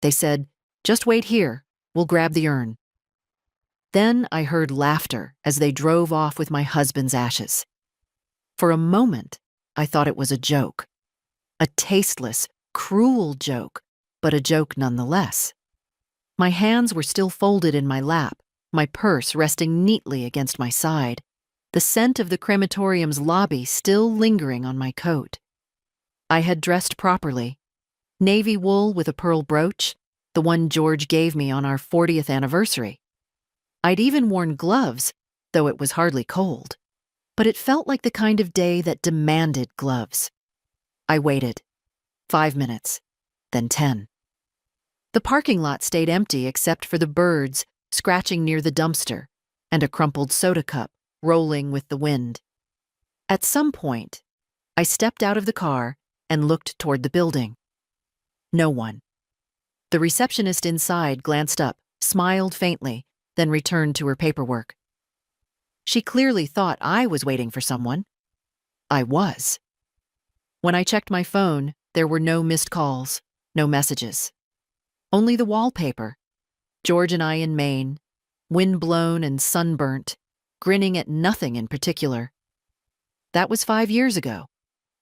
They said, "Just wait here, we'll grab the urn." Then I heard laughter as they drove off with my husband's ashes. For a moment, I thought it was a joke. A tasteless, cruel joke, but a joke nonetheless. My hands were still folded in my lap, my purse resting neatly against my side, the scent of the crematorium's lobby still lingering on my coat. I had dressed properly. Navy wool with a pearl brooch, the one George gave me on our 40th anniversary. I'd even worn gloves, though it was hardly cold. But it felt like the kind of day that demanded gloves. I waited. 5 minutes, then 10. The parking lot stayed empty except for the birds scratching near the dumpster and a crumpled soda cup rolling with the wind. At some point, I stepped out of the car and looked toward the building. No one. The receptionist inside glanced up, smiled faintly, then returned to her paperwork. She clearly thought I was waiting for someone. I was. When I checked my phone, there were no missed calls, no messages. Only the wallpaper. George and I in Maine, wind-blown and sunburnt, grinning at nothing in particular. That was 5 years ago,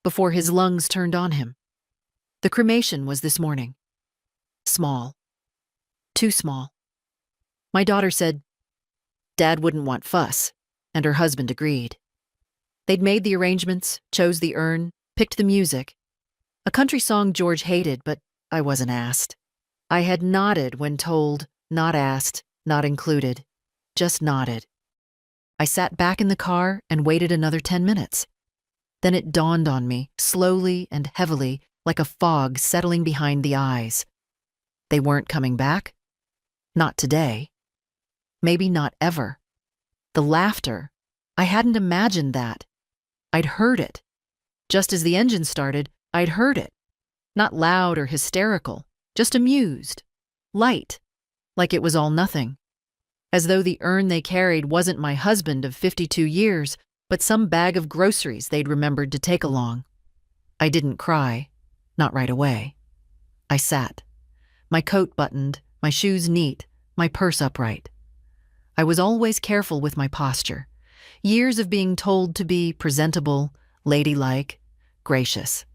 before his lungs turned on him. The cremation was this morning. Small. Too small. My daughter said, Dad wouldn't want fuss, and her husband agreed. They'd made the arrangements, chose the urn, picked the music. A country song George hated, but I wasn't asked. I had nodded when told, not asked, not included. Just nodded. I sat back in the car and waited another 10 minutes. Then it dawned on me, slowly and heavily, like a fog settling behind the eyes. They weren't coming back? Not today. Maybe not ever. The laughter, I hadn't imagined that. I'd heard it. Just as the engine started, I'd heard it. Not loud or hysterical, just amused. Light, like it was all nothing. As though the urn they carried wasn't my husband of 52 years, but some bag of groceries they'd remembered to take along. I didn't cry, not right away. I sat, my coat buttoned, my shoes neat, my purse upright. I was always careful with my posture. Years of being told to be presentable, ladylike, gracious.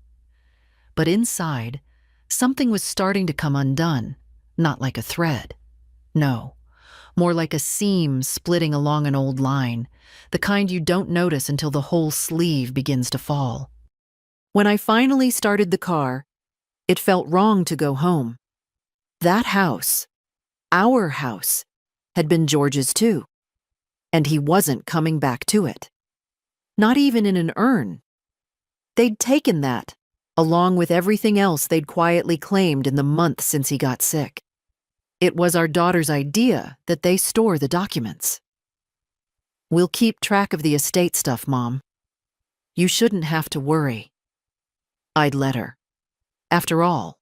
But inside, something was starting to come undone, not like a thread. No, more like a seam splitting along an old line, the kind you don't notice until the whole sleeve begins to fall. When I finally started the car, it felt wrong to go home. That house, our house, had been George's too, and he wasn't coming back to it. Not even in an urn. They'd taken that, along with everything else they'd quietly claimed in the month since he got sick. It was our daughter's idea that they store the documents. "We'll keep track of the estate stuff, Mom. You shouldn't have to worry." I'd let her. After all,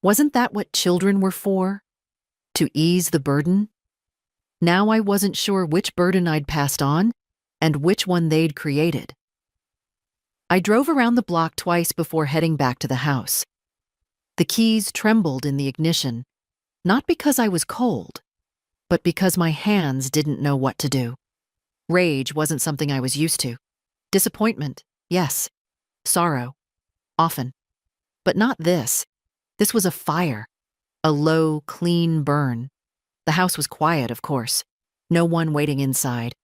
wasn't that what children were for? To ease the burden? Now I wasn't sure which burden I'd passed on and which one they'd created. I drove around the block twice before heading back to the house. The keys trembled in the ignition, not because I was cold, but because my hands didn't know what to do. Rage wasn't something I was used to. Disappointment, yes. Sorrow, often. But not this. This was a fire. A low, clean burn. The house was quiet, of course. No one waiting inside.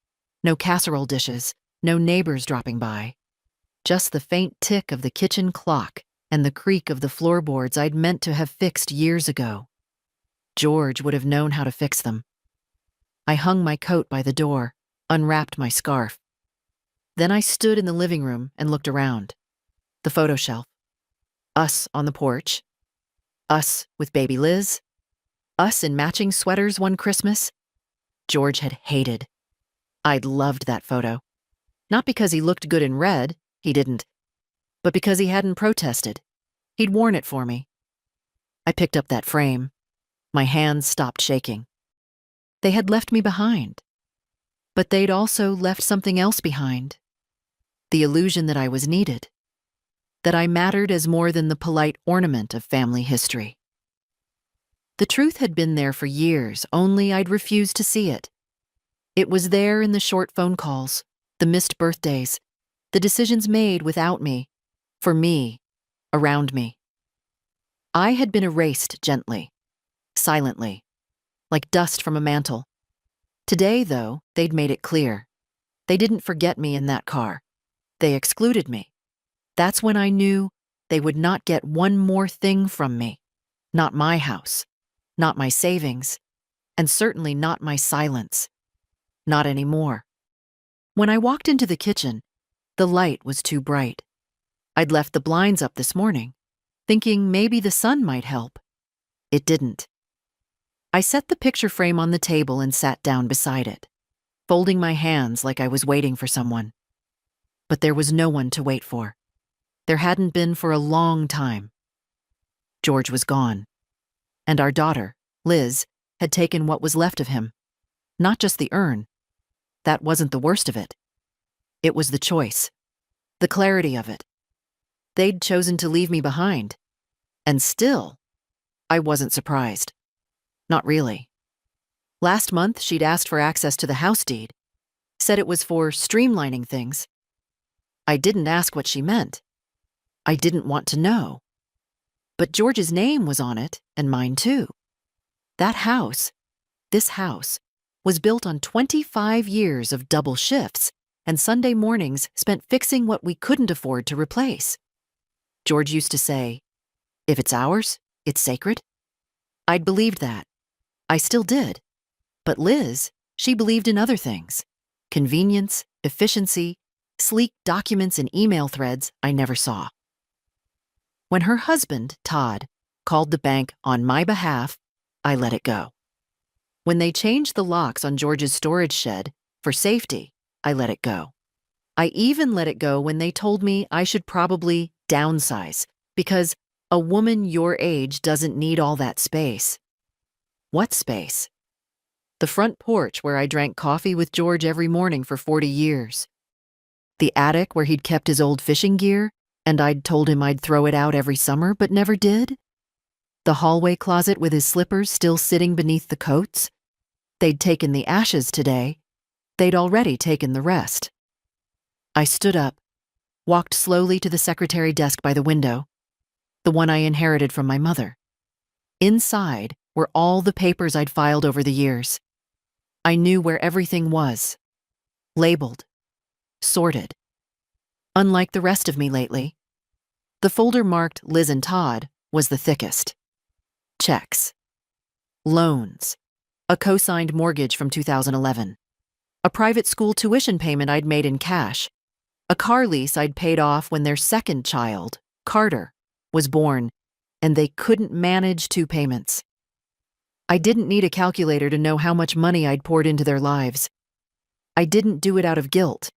No casserole dishes. No neighbors dropping by. Just the faint tick of the kitchen clock and the creak of the floorboards I'd meant to have fixed years ago. George would have known how to fix them. I hung my coat by the door, unwrapped my scarf. Then I stood in the living room and looked around. The photo shelf. Us on the porch. Us with baby Liz. Us in matching sweaters one Christmas. George had hated. I'd loved that photo. Not because he looked good in red, he didn't, but because he hadn't protested. He'd worn it for me. I picked up that frame. My hands stopped shaking. They had left me behind. But they'd also left something else behind. The illusion that I was needed. That I mattered as more than the polite ornament of family history. The truth had been there for years, only I'd refused to see it. It was there in the short phone calls, the missed birthdays, the decisions made without me, for me, around me. I had been erased gently, silently, like dust from a mantle. Today, though, they'd made it clear. They didn't forget me in that car. They excluded me. That's when I knew they would not get one more thing from me. Not my house, not my savings, and certainly not my silence. Not anymore. When I walked into the kitchen, the light was too bright. I'd left the blinds up this morning, thinking maybe the sun might help. It didn't. I set the picture frame on the table and sat down beside it, folding my hands like I was waiting for someone. But there was no one to wait for. There hadn't been for a long time. George was gone, and our daughter, Liz, had taken what was left of him. Not just the urn. That wasn't the worst of it. It was the choice, the clarity of it. They'd chosen to leave me behind. And still, I wasn't surprised. Not really. Last month, she'd asked for access to the house deed, said it was for streamlining things. I didn't ask what she meant. I didn't want to know. But George's name was on it, and mine too. That house, this house, was built on 25 years of double shifts and Sunday mornings spent fixing what we couldn't afford to replace. George used to say, "If it's ours, it's sacred." I'd believed that. I still did. But Liz, she believed in other things. Convenience, efficiency, sleek documents and email threads I never saw. When her husband, Todd, called the bank on my behalf, I let it go. When they changed the locks on George's storage shed, for safety, I let it go. I even let it go when they told me I should probably downsize, because a woman your age doesn't need all that space. What space? The front porch where I drank coffee with George every morning for 40 years. The attic where he'd kept his old fishing gear, and I'd told him I'd throw it out every summer but never did. The hallway closet with his slippers still sitting beneath the coats. They'd taken the ashes today. They'd already taken the rest. I stood up, walked slowly to the secretary desk by the window, the one I inherited from my mother. Inside were all the papers I'd filed over the years. I knew where everything was, labeled, sorted. Unlike the rest of me lately, the folder marked Liz and Todd was the thickest. Checks, loans, a co-signed mortgage from 2011, a private school tuition payment I'd made in cash, a car lease I'd paid off when their second child, Carter, was born, and they couldn't manage 2 payments. I didn't need a calculator to know how much money I'd poured into their lives. I didn't do it out of guilt.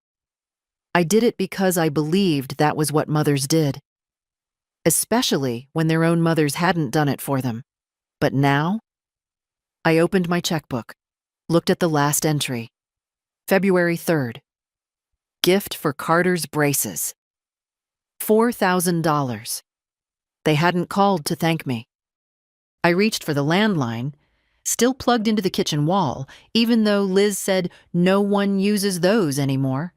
I did it because I believed that was what mothers did, especially when their own mothers hadn't done it for them. But now, I opened my checkbook, looked at the last entry. February 3rd. Gift for Carter's braces. $4,000. They hadn't called to thank me. I reached for the landline, still plugged into the kitchen wall, even though Liz said no one uses those anymore,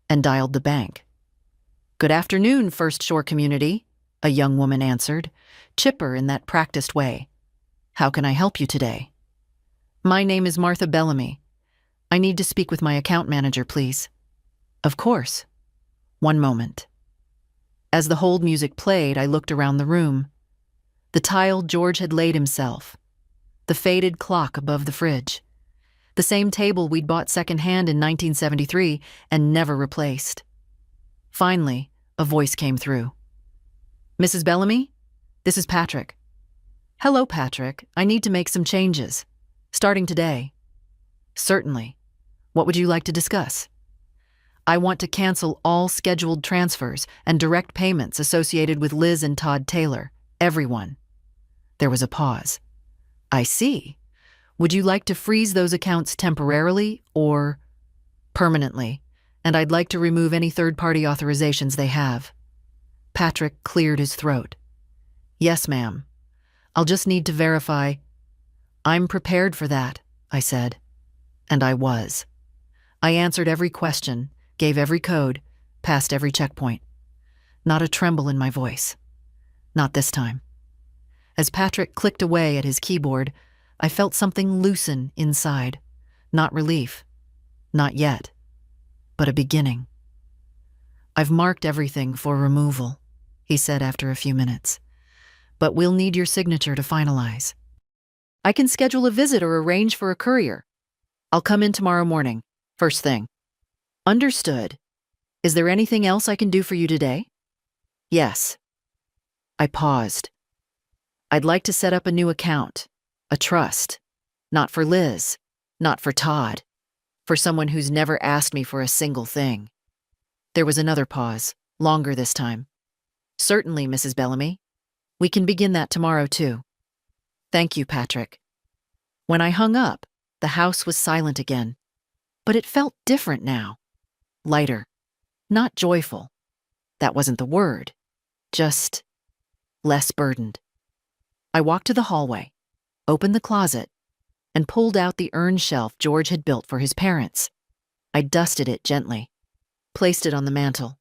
and dialed the bank. "Good afternoon, First Shore Community," a young woman answered, chipper in that practiced way. "How can I help you today?" "My name is Martha Bellamy. I need to speak with my account manager, please." "Of course. One moment." As the hold music played, I looked around the room. The tile George had laid himself. The faded clock above the fridge. The same table we'd bought secondhand in 1973 and never replaced. Finally, a voice came through. "Mrs. Bellamy? This is Patrick." "Hello, Patrick. I need to make some changes. Starting today." "Certainly. What would you like to discuss?" "I want to cancel all scheduled transfers and direct payments associated with Liz and Todd Taylor. Everyone." There was a pause. "I see. Would you like to freeze those accounts temporarily or permanently? And I'd like to remove any third-party authorizations they have." Patrick cleared his throat. "Yes, ma'am. I'll just need to verify. I'm prepared for that, I said. And I was. I answered every question, gave every code, passed every checkpoint. Not a tremble in my voice. Not this time. As Patrick clicked away at his keyboard, I felt something loosen inside. Not relief. Not yet. But a beginning. I've marked everything for removal, he said after a few minutes. But we'll need your signature to finalize. I can schedule a visit or arrange for a courier. I'll come in tomorrow morning, first thing. Understood. Is there anything else I can do for you today? Yes. I paused. I'd like to set up a new account, a trust. Not for Liz, not for Todd, for someone who's never asked me for a single thing. There was another pause, longer this time. Certainly, Mrs. Bellamy. We can begin that tomorrow, too. Thank you, Patrick. When I hung up, the house was silent again. But it felt different now. Lighter. Not joyful. That wasn't the word. Just less burdened. I walked to the hallway, opened the closet, and pulled out the urn shelf George had built for his parents. I dusted it gently, placed it on the mantel.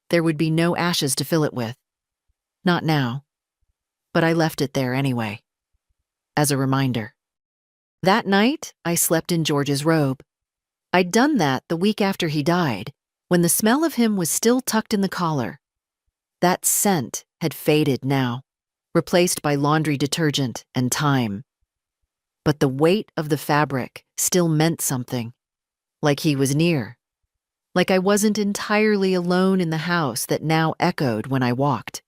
There would be no ashes to fill it with. Not now. But I left it there anyway. As a reminder. That night, I slept in George's robe. I'd done that the week after he died, when the smell of him was still tucked in the collar. That scent had faded now, replaced by laundry detergent and time. But the weight of the fabric still meant something, like he was near, like I wasn't entirely alone in the house that now echoed when I walked.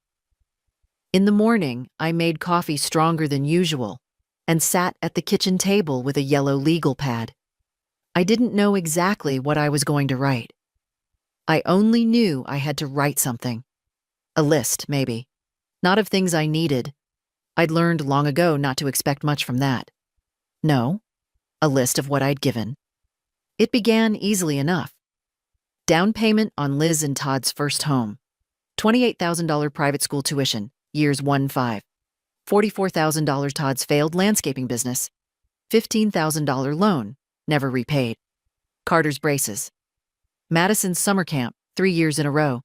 In the morning, I made coffee stronger than usual and sat at the kitchen table with a yellow legal pad. I didn't know exactly what I was going to write. I only knew I had to write something. A list, maybe. Not of things I needed. I'd learned long ago not to expect much from that. No, a list of what I'd given. It began easily enough. Down payment on Liz and Todd's first home. $28,000 private school tuition, years 1-5. $44,000 Todd's failed landscaping business. $15,000 loan, never repaid. Carter's braces. Madison's summer camp, 3 years in a row.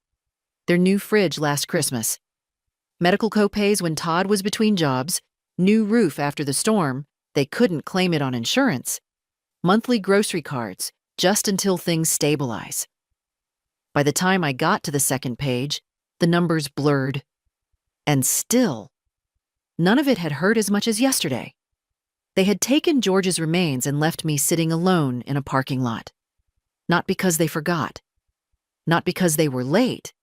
Their new fridge last Christmas. Medical copays when Todd was between jobs. New roof after the storm. They couldn't claim it on insurance. Monthly grocery cards, just until things stabilize. By the time I got to the second page, the numbers blurred. And still, none of it had hurt as much as yesterday. They had taken George's remains and left me sitting alone in a parking lot. Not because they forgot. Not because they were late.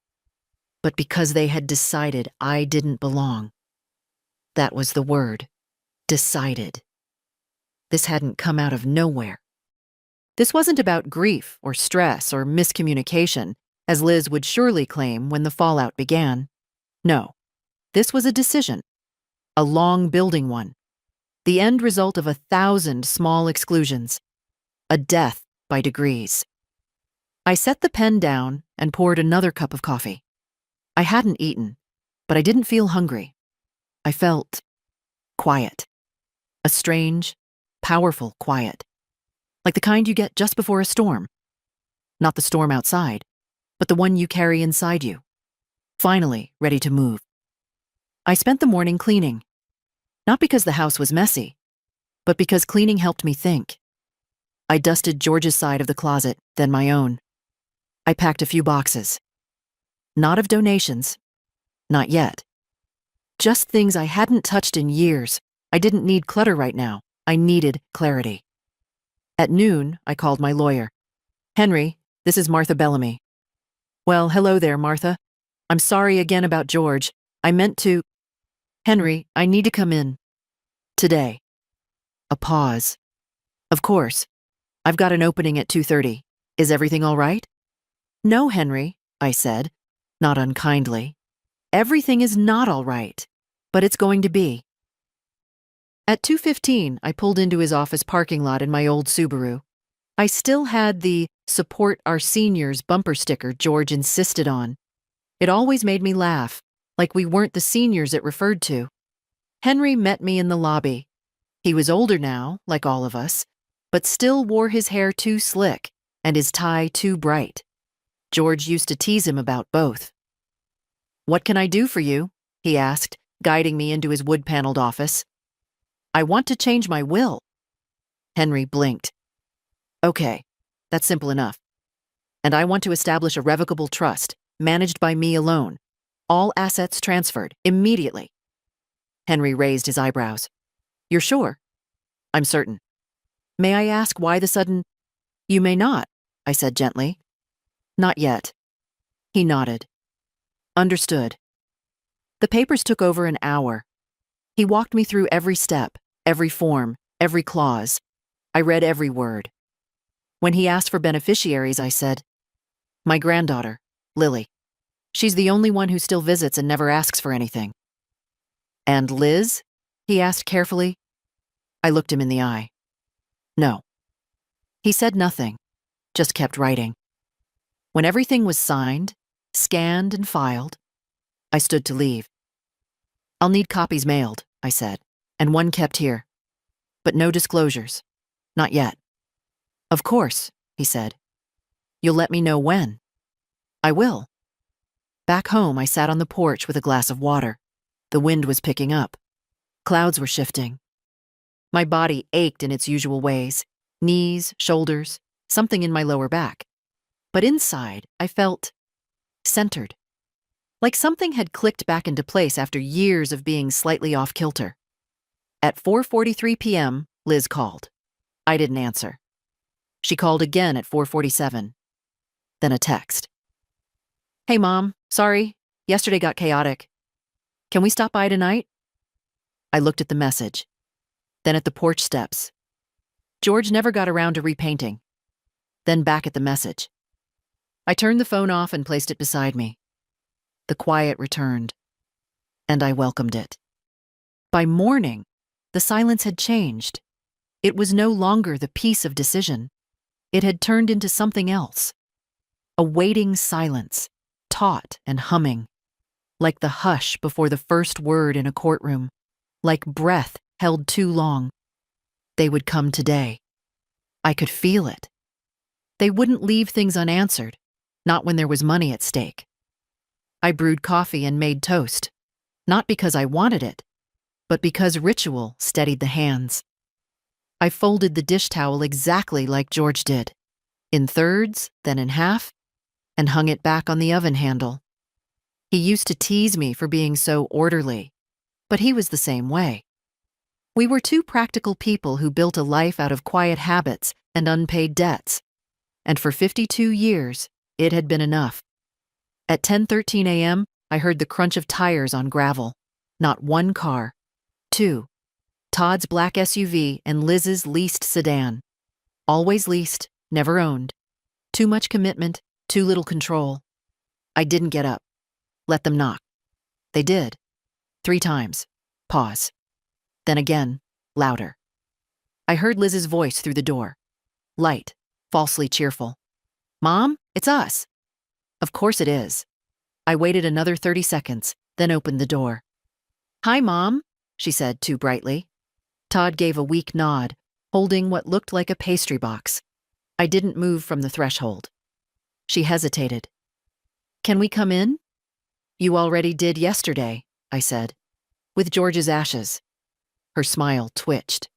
But because they had decided I didn't belong. That was the word. Decided. This hadn't come out of nowhere. This wasn't about grief or stress or miscommunication, as Liz would surely claim when the fallout began. No, this was a decision. A long-building one. The end result of 1,000 small exclusions. A death by degrees. I set the pen down and poured another cup of coffee. I hadn't eaten, but I didn't feel hungry. I felt quiet. A strange, powerful quiet. Like the kind you get just before a storm. Not the storm outside, but the one you carry inside you. Finally ready to move. I spent the morning cleaning. Not because the house was messy, but because cleaning helped me think. I dusted George's side of the closet, then my own. I packed a few boxes. Not of donations. Not yet. Just things I hadn't touched in years. I didn't need clutter right now. I needed clarity. At noon, I called my lawyer. Henry, this is Martha Bellamy. Well, hello there, Martha. I'm sorry again about George. I meant to... Henry, I need to come in. Today. A pause. Of course. I've got an opening at 2:30. Is everything all right? No, Henry, I said, not unkindly. Everything is not all right, but it's going to be. At 2:15, I pulled into his office parking lot in my old Subaru. I still had the "Support Our Seniors" bumper sticker George insisted on. It always made me laugh, like we weren't the seniors it referred to. Henry met me in the lobby. He was older now, like all of us, but still wore his hair too slick and his tie too bright. George used to tease him about both. "What can I do for you?" he asked, guiding me into his wood-paneled office. "I want to change my will." Henry blinked. "Okay, that's simple enough. And I want to establish a revocable trust, managed by me alone. All assets transferred, immediately." Henry raised his eyebrows. "You're sure?" "I'm certain." "May I ask why the sudden—" "You may not," I said gently. "Not yet." He nodded. "Understood." The papers took over an hour. He walked me through every step, every form, every clause. I read every word. When he asked for beneficiaries, I said, "My granddaughter, Lily. She's the only one who still visits and never asks for anything." "And Liz?" he asked carefully. I looked him in the eye. "No." He said nothing, just kept writing. When everything was signed, scanned and filed, I stood to leave. "I'll need copies mailed," I said, "and one kept here. But no disclosures. Not yet." "Of course," he said. "You'll let me know when." "I will." Back home, I sat on the porch with a glass of water. The wind was picking up. Clouds were shifting. My body ached in its usual ways, knees, shoulders, something in my lower back. But inside, I felt centered. Like something had clicked back into place after years of being slightly off kilter. At 4:43 p.m., Liz called. I didn't answer. She called again at 4:47. Then a text. "Hey, Mom, sorry, yesterday got chaotic. Can we stop by tonight?" I looked at the message, then at the porch steps. George never got around to repainting. Then back at the message. I turned the phone off and placed it beside me. The quiet returned, and I welcomed it. By morning, the silence had changed. It was no longer the peace of decision. It had turned into something else. A waiting silence, taut and humming, like the hush before the first word in a courtroom, like breath held too long. They would come today. I could feel it. They wouldn't leave things unanswered, not when there was money at stake. I brewed coffee and made toast, not because I wanted it, but because ritual steadied the hands. I folded the dish towel exactly like George did, in thirds, then in half, and hung it back on the oven handle. He used to tease me for being so orderly, but he was the same way. We were two practical people who built a life out of quiet habits and unpaid debts, and for 52 years, it had been enough. At 10:13 a.m., I heard the crunch of tires on gravel. Not one car. Two. Todd's black SUV and Liz's leased sedan. Always leased, never owned. Too much commitment, too little control. I didn't get up. Let them knock. They did. 3 times. Pause. Then again, louder. I heard Liz's voice through the door. Light, falsely cheerful. "Mom, it's us." "Of course it is." I waited another 30 seconds, then opened the door. "Hi, Mom," she said too brightly. Todd gave a weak nod, holding what looked like a pastry box. I didn't move from the threshold. She hesitated. "Can we come in?" "You already did yesterday," I said, "with George's ashes." Her smile twitched.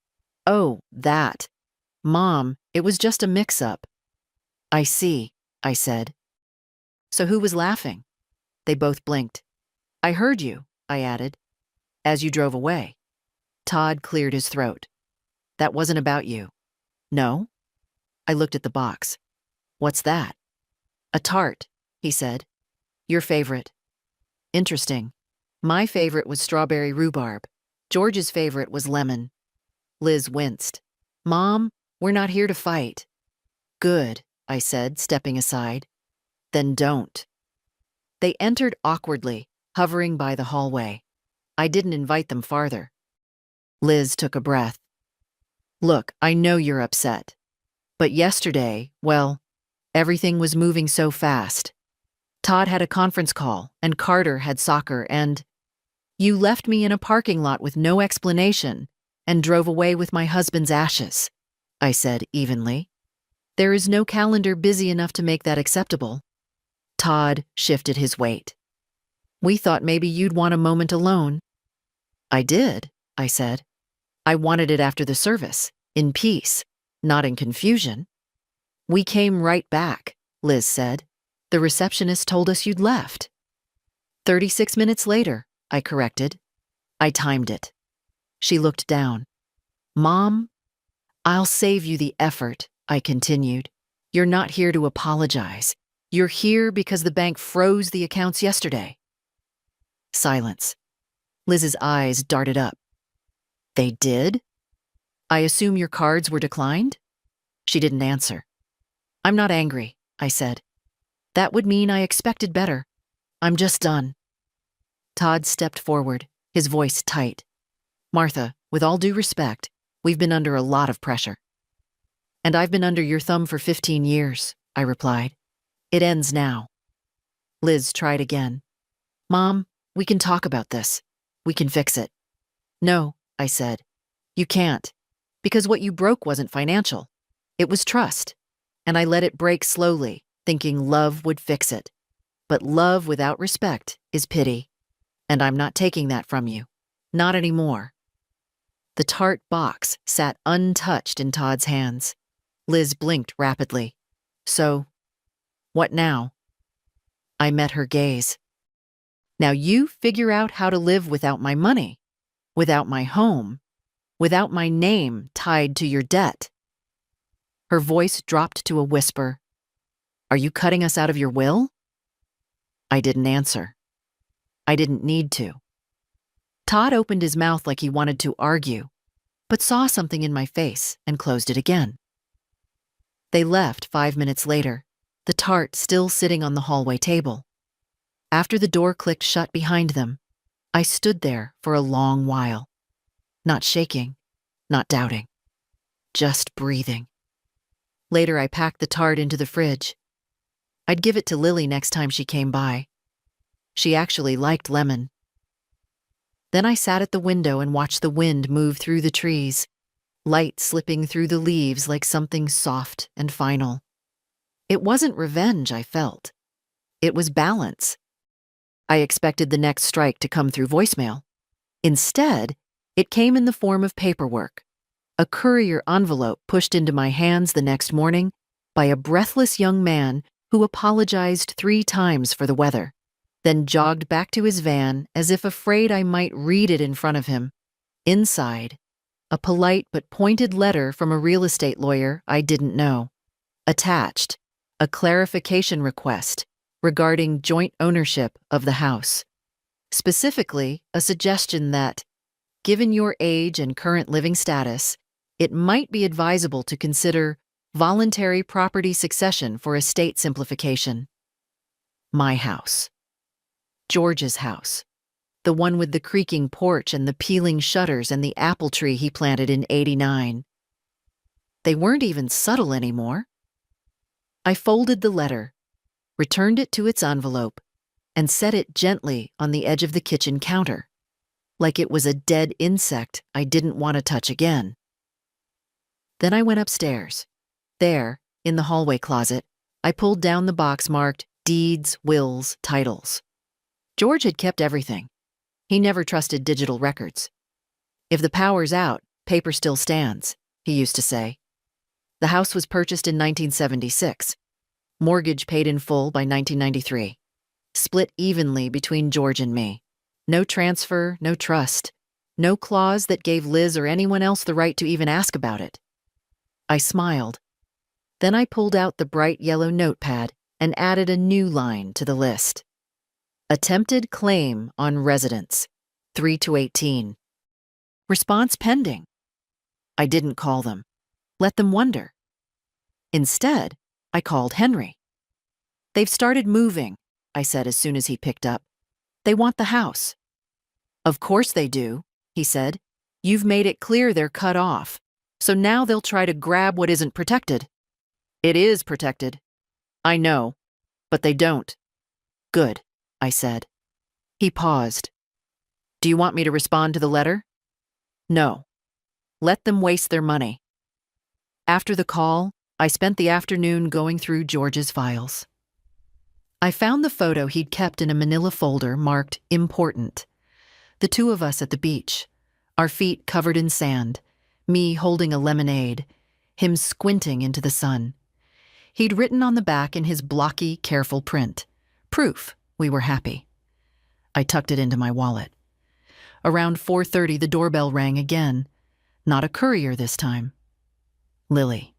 "Oh, that. Mom, it was just a mix-up." "I see," I said. "So who was laughing?" They both blinked. "I heard you," I added, "as you drove away." Todd cleared his throat. "That wasn't about you." "No?" I looked at the box. "What's that?" "A tart," he said. "Your favorite." "Interesting. My favorite was strawberry rhubarb. George's favorite was lemon." Liz winced. "Mom, we're not here to fight." "Good," I said, stepping aside. "Then don't." They entered awkwardly, hovering by the hallway. I didn't invite them farther. Liz took a breath. "Look, I know you're upset. But yesterday, well, everything was moving so fast. Todd had a conference call, and Carter had soccer, and You left me in a parking lot with no explanation and drove away with my husband's ashes, I said evenly. There is no calendar busy enough to make that acceptable. Todd shifted his weight. We thought maybe you'd want a moment alone. I did, I said. I wanted it after the service, in peace, not in confusion. We came right back, Liz said. The receptionist told us you'd left. 36 minutes later, I corrected. I timed it. She looked down. Mom, I'll save you the effort, I continued. You're not here to apologize. You're here because the bank froze the accounts yesterday. Silence. Liz's eyes darted up. They did? I assume your cards were declined? She didn't answer. I'm not angry, I said. That would mean I expected better. I'm just done. Todd stepped forward, his voice tight. Martha, with all due respect, we've been under a lot of pressure. And I've been under your thumb for 15 years, I replied. It ends now. Liz tried again. Mom, we can talk about this. We can fix it. No, I said. You can't. Because what you broke wasn't financial. It was trust. And I let it break slowly, thinking love would fix it. But love without respect is pity. And I'm not taking that from you. Not anymore. The tart box sat untouched in Todd's hands. Liz blinked rapidly. So, what now? I met her gaze. Now you figure out how to live without my money, without my home, without my name tied to your debt. Her voice dropped to a whisper. Are you cutting us out of your will? I didn't answer. I didn't need to. Todd opened his mouth like he wanted to argue, but saw something in my face and closed it again. They left 5 minutes later, the tart still sitting on the hallway table. After the door clicked shut behind them, I stood there for a long while, not shaking, not doubting, just breathing. Later, I packed the tart into the fridge. I'd give it to Lily next time she came by. She actually liked lemon. Then I sat at the window and watched the wind move through the trees, light slipping through the leaves like something soft and final. It wasn't revenge I felt. It was balance. I expected the next strike to come through voicemail. Instead, it came in the form of paperwork. A courier envelope pushed into my hands the next morning by a breathless young man who apologized 3 times for the weather, then jogged back to his van as if afraid I might read it in front of him. Inside, a polite but pointed letter from a real estate lawyer I didn't know. Attached, a clarification request regarding joint ownership of the house. Specifically, a suggestion that, given your age and current living status, it might be advisable to consider voluntary property succession for estate simplification. My house. George's house. The one with the creaking porch and the peeling shutters and the apple tree he planted in '89. They weren't even subtle anymore. I folded the letter, returned it to its envelope, and set it gently on the edge of the kitchen counter, like it was a dead insect I didn't want to touch again. Then I went upstairs. There, in the hallway closet, I pulled down the box marked Deeds, Wills, Titles. George had kept everything. He never trusted digital records. If the power's out, paper still stands, he used to say. The house was purchased in 1976. Mortgage paid in full by 1993. Split evenly between George and me. No transfer, no trust. No clause that gave Liz or anyone else the right to even ask about it. I smiled. Then I pulled out the bright yellow notepad and added a new line to the list. Attempted claim on residence, 3-18. Response pending. I didn't call them. Let them wonder. Instead, I called Henry. They've started moving, I said as soon as he picked up. They want the house. Of course they do, he said. You've made it clear they're cut off, so now they'll try to grab what isn't protected. It is protected. I know, but they don't. Good, I said. He paused. Do you want me to respond to the letter? No. Let them waste their money. After the call, I spent the afternoon going through George's files. I found the photo he'd kept in a manila folder marked important. The two of us at the beach, our feet covered in sand, me holding a lemonade, him squinting into the sun. He'd written on the back in his blocky, careful print, proof we were happy. I tucked it into my wallet. Around 4:30, the doorbell rang again. Not a courier this time. Lily.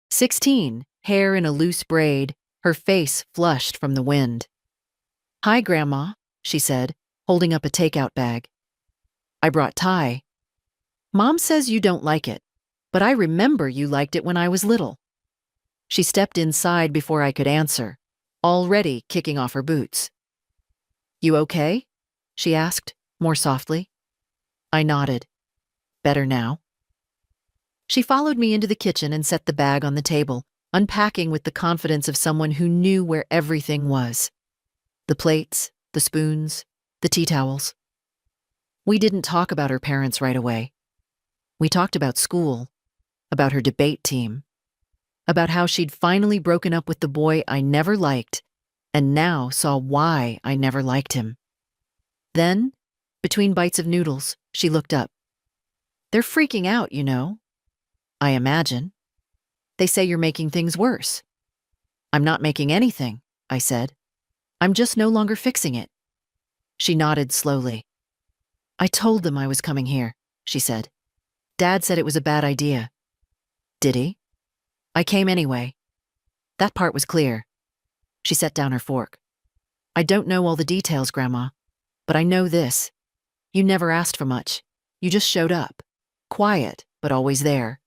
16, hair in a loose braid, her face flushed from the wind. "Hi, Grandma," she said, holding up a takeout bag. "I brought Thai. Mom says you don't like it, but I remember you liked it when I was little." She stepped inside before I could answer, already kicking off her boots. "You okay?" she asked, more softly. I nodded. "Better now?" She followed me into the kitchen and set the bag on the table, unpacking with the confidence of someone who knew where everything was. The plates, the spoons, the tea towels. We didn't talk about her parents right away. We talked about school, about her debate team, about how she'd finally broken up with the boy I never liked and now saw why I never liked him. Then, between bites of noodles, she looked up. "They're freaking out, you know." "I imagine. They say you're making things worse." "I'm not making anything," I said. "I'm just no longer fixing it." She nodded slowly. "I told them I was coming here," she said. "Dad said it was a bad idea." "Did he?" "I came anyway." That part was clear. She set down her fork. "I don't know all the details, Grandma, but I know this. You never asked for much. You just showed up. Quiet, but always there.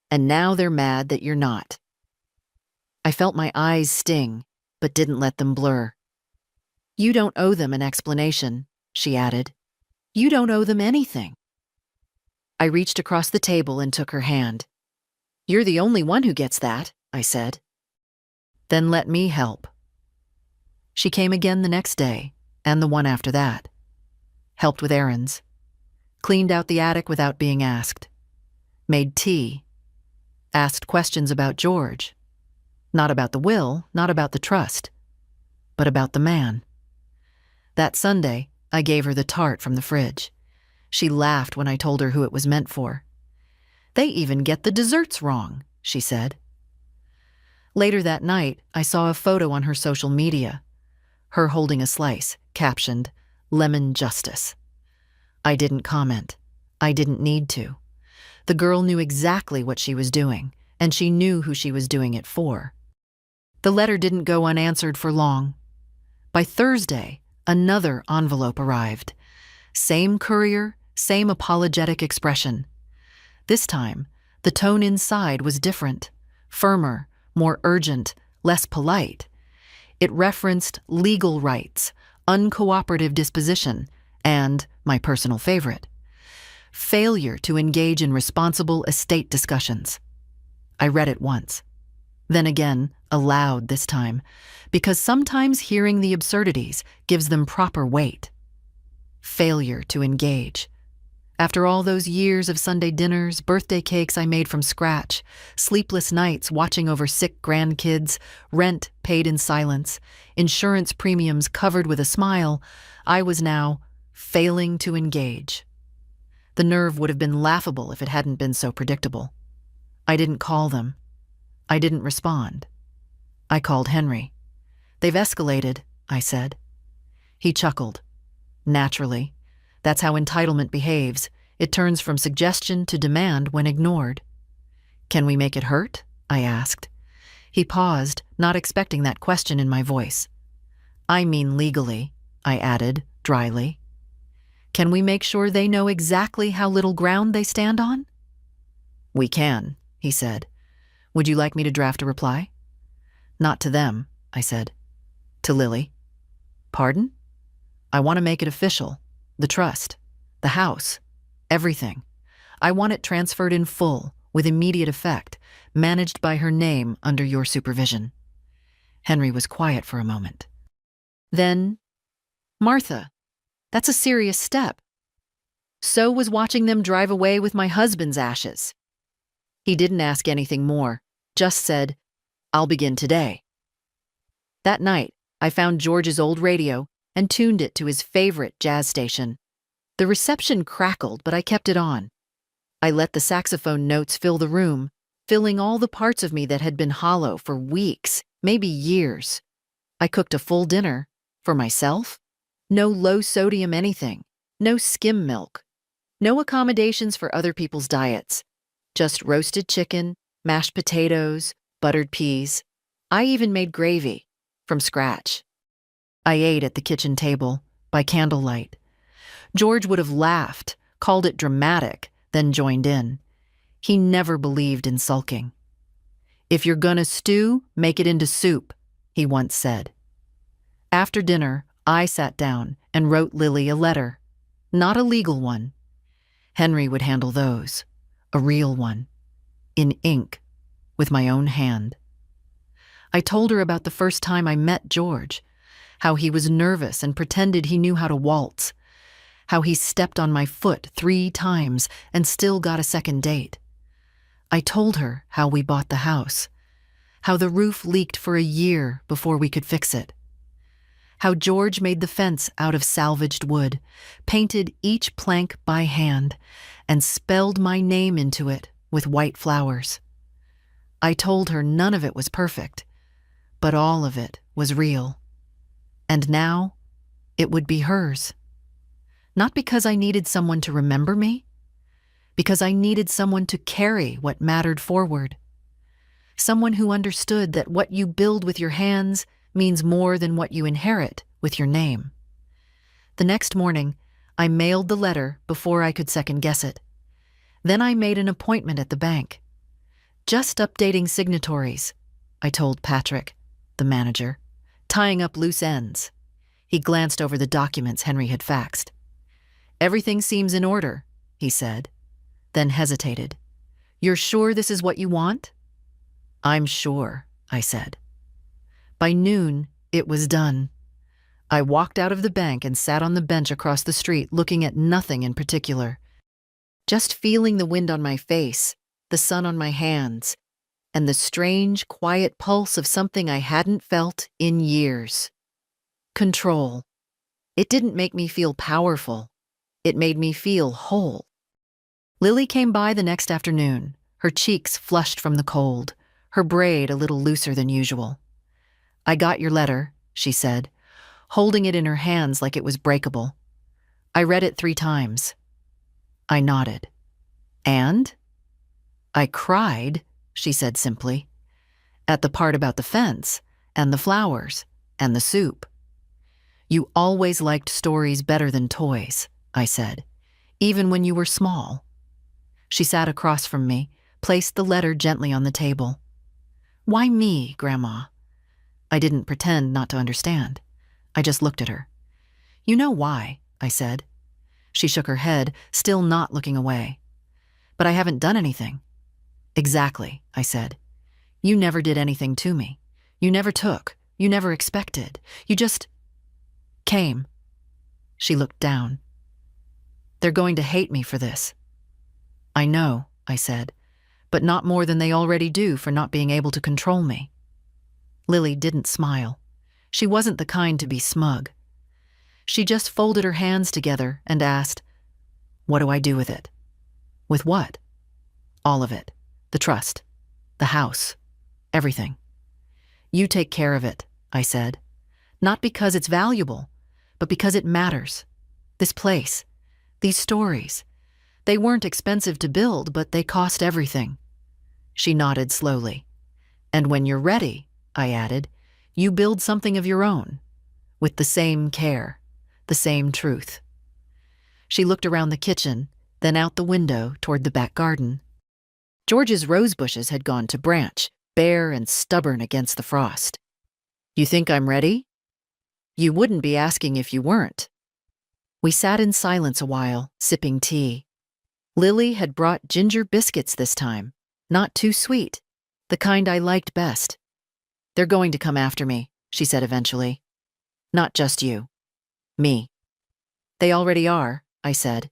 And now they're mad that you're not." I felt my eyes sting, but didn't let them blur. "You don't owe them an explanation," she added. "You don't owe them anything." I reached across the table and took her hand. "You're the only one who gets that," I said. "Then let me help." She came again the next day, and the one after that. Helped with errands. Cleaned out the attic without being asked. Made tea. Asked questions about George. Not about the will, not about the trust, but about the man. That Sunday, I gave her the tart from the fridge. She laughed when I told her who it was meant for. "They even get the desserts wrong," she said. Later that night, I saw a photo on her social media. Her holding a slice, captioned, "Lemon Justice." I didn't comment. I didn't need to. The girl knew exactly what she was doing, and she knew who she was doing it for. The letter didn't go unanswered for long. By Thursday, another envelope arrived. Same courier, same apologetic expression. This time, the tone inside was different, firmer, more urgent, less polite. It referenced legal rights, uncooperative disposition, and, my personal favorite, failure to engage in responsible estate discussions. I read it once. Then again, aloud this time, because sometimes hearing the absurdities gives them proper weight. Failure to engage. After all those years of Sunday dinners, birthday cakes I made from scratch, sleepless nights watching over sick grandkids, rent paid in silence, insurance premiums covered with a smile, I was now failing to engage. The nerve would have been laughable if it hadn't been so predictable. I didn't call them. I didn't respond. I called Henry. "They've escalated," I said. He chuckled. "Naturally. That's how entitlement behaves. It turns from suggestion to demand when ignored." "Can we make it hurt?" I asked. He paused, not expecting that question in my voice. "I mean legally," I added, dryly. "Can we make sure they know exactly how little ground they stand on?" "We can," he said. "Would you like me to draft a reply?" "Not to them," I said. "To Lily." "Pardon?" "I want to make it official. The trust. The house. Everything. I want it transferred in full, with immediate effect, managed by her name under your supervision." Henry was quiet for a moment. Then, "Martha, that's a serious step," So was watching them drive away with my husband's ashes. He didn't ask anything more, just said, "I'll begin today." That night, I found George's old radio and tuned it to his favorite jazz station. The reception crackled, but I kept it on. I let the saxophone notes fill the room, filling all the parts of me that had been hollow for weeks, maybe years. I cooked a full dinner for myself. No low-sodium anything, no skim milk, no accommodations for other people's diets. Just roasted chicken, mashed potatoes, buttered peas. I even made gravy from scratch. I ate at the kitchen table by candlelight. George would have laughed, called it dramatic, then joined in. He never believed in sulking. "If you're gonna stew, make it into soup," he once said. After dinner, I sat down and wrote Lily a letter. Not a legal one. Henry would handle those. A real one. In ink, with my own hand. I told her about the first time I met George, how he was nervous and pretended he knew how to waltz, how he stepped on my foot 3 times and still got a second date. I told her how we bought the house, how the roof leaked for a year before we could fix it, how George made the fence out of salvaged wood, painted each plank by hand, and spelled my name into it with white flowers. I told her none of it was perfect, but all of it was real. And now, it would be hers. Not because I needed someone to remember me, because I needed someone to carry what mattered forward. Someone who understood that what you build with your hands means more than what you inherit with your name. The next morning, I mailed the letter before I could second-guess it. Then I made an appointment at the bank. "Just updating signatories," I told Patrick, the manager, "tying up loose ends." He glanced over the documents Henry had faxed. "Everything seems in order," he said, then hesitated. "You're sure this is what you want?" "I'm sure," I said. By noon, it was done. I walked out of the bank and sat on the bench across the street looking at nothing in particular. Just feeling the wind on my face, the sun on my hands, and the strange, quiet pulse of something I hadn't felt in years. Control. It didn't make me feel powerful. It made me feel whole. Lily came by the next afternoon, her cheeks flushed from the cold, her braid a little looser than usual. "I got your letter," she said, holding it in her hands like it was breakable. "I read it 3 times. I nodded. "And?" "I cried," she said simply, "at the part about the fence, and the flowers, and the soup." "You always liked stories better than toys," I said, "even when you were small." She sat across from me, placed the letter gently on the table. "Why me, Grandma?" I didn't pretend not to understand. I just looked at her. "You know why," I said. She shook her head, still not looking away. "But I haven't done anything." "Exactly," I said. "You never did anything to me. You never took. You never expected. You just came." She looked down. "They're going to hate me for this." "I know," I said, "but not more than they already do for not being able to control me." Lily didn't smile. She wasn't the kind to be smug. She just folded her hands together and asked, "What do I do with it?" "With what?" "All of it. The trust. The house. Everything." "You take care of it," I said. "Not because it's valuable, but because it matters. This place. These stories. They weren't expensive to build, but they cost everything." She nodded slowly. "And when you're ready," I added, "you build something of your own, with the same care, the same truth." She looked around the kitchen, then out the window toward the back garden. George's rose bushes had gone to branch, bare and stubborn against the frost. "You think I'm ready?" "You wouldn't be asking if you weren't." We sat in silence a while, sipping tea. Lily had brought ginger biscuits this time, not too sweet, the kind I liked best. "They're going to come after me," she said eventually. "Not just you. Me." "They already are," I said.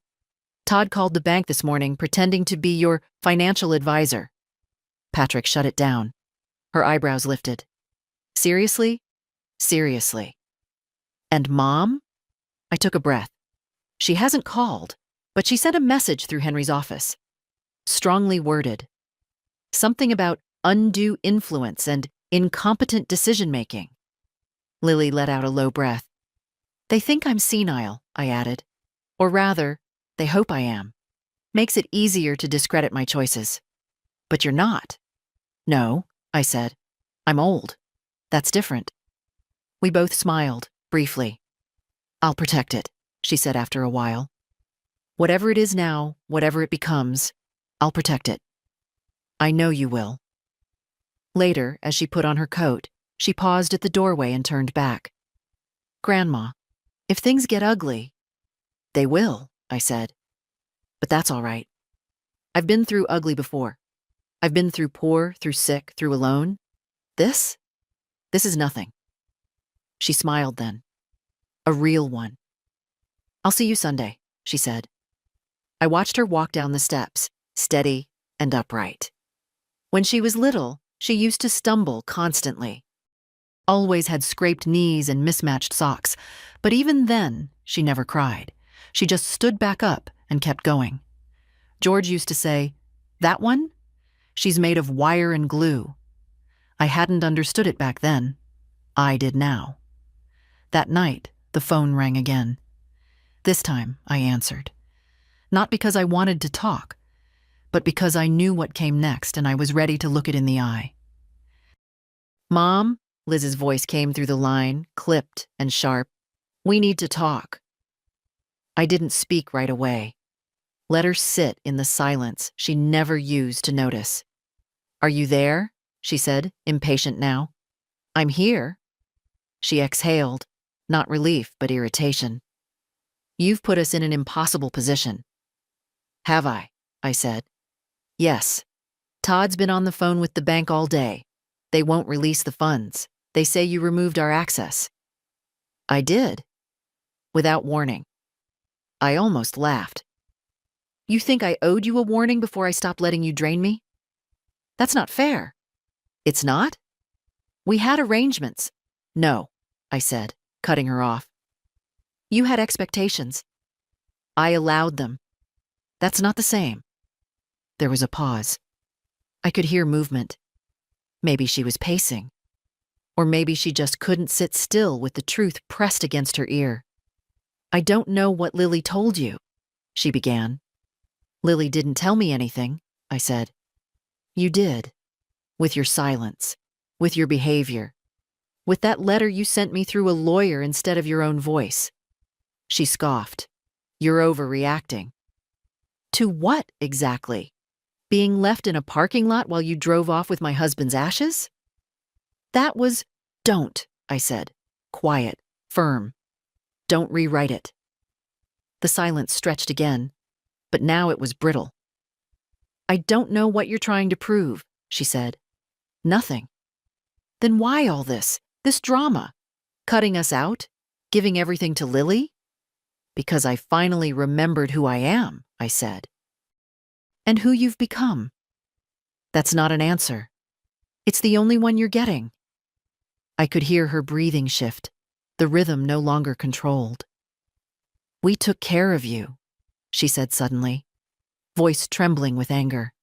Todd called the bank this morning pretending to be your financial advisor. Patrick shut it down. Her eyebrows lifted. Seriously? Seriously. And Mom? I took a breath. She hasn't called, but she sent a message through Henry's office. Strongly worded. Something about undue influence and incompetent decision-making. Lily let out a low breath. They think I'm senile, I added. Or rather, they hope I am. Makes it easier to discredit my choices. But you're not. No, I said. I'm old. That's different. We both smiled, briefly. I'll protect it, she said after a while. Whatever it is now, whatever it becomes, I'll protect it. I know you will. Later, as she put on her coat, she paused at the doorway and turned back. Grandma, if things get ugly, they will, I said. But that's all right. I've been through ugly before. I've been through poor, through sick, through alone. This is nothing. She smiled then. A real one. I'll see you Sunday, she said. I watched her walk down the steps, steady and upright. When she was little, she used to stumble constantly. Always had scraped knees and mismatched socks, but even then, she never cried. She just stood back up and kept going. George used to say, "That one? She's made of wire and glue." I hadn't understood it back then. I did now. That night, the phone rang again. This time, I answered. Not because I wanted to talk, but because I knew what came next and I was ready to look it in the eye. Mom, Liz's voice came through the line, clipped and sharp. We need to talk. I didn't speak right away. Let her sit in the silence she never used to notice. Are you there? She said, impatient now. I'm here. She exhaled, not relief but irritation. You've put us in an impossible position. Have I? I said. Yes. Todd's been on the phone with the bank all day. They won't release the funds. They say you removed our access. I did. Without warning. I almost laughed. You think I owed you a warning before I stopped letting you drain me? That's not fair. It's not? We had arrangements. No, I said, cutting her off. You had expectations. I allowed them. That's not the same. There was a pause. I could hear movement. Maybe she was pacing. Or maybe she just couldn't sit still with the truth pressed against her ear. I don't know what Lily told you, she began. Lily didn't tell me anything, I said. You did. With your silence. With your behavior. With that letter you sent me through a lawyer instead of your own voice. She scoffed. You're overreacting. To what, exactly? Being left in a parking lot while you drove off with my husband's ashes? That was, don't, I said. Quiet, firm. Don't rewrite it. The silence stretched again, but now it was brittle. I don't know what you're trying to prove, she said. Nothing. Then why all this drama? Cutting us out? Giving everything to Lily? Because I finally remembered who I am, I said. And who you've become. That's not an answer. It's the only one you're getting. I could hear her breathing shift, the rhythm no longer controlled. We took care of you, she said suddenly, voice trembling with anger.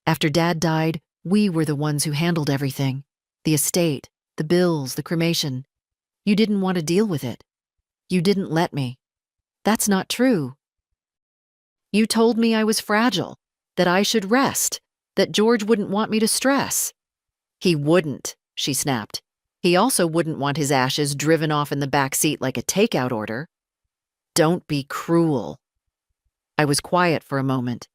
After Dad died, we were the ones who handled everything. The estate, the bills, the cremation. You didn't want to deal with it. You didn't let me. That's not true. You told me I was fragile, that I should rest, that George wouldn't want me to stress. He wouldn't, she snapped. He also wouldn't want his ashes driven off in the back seat like a takeout order. Don't be cruel. I was quiet for a moment.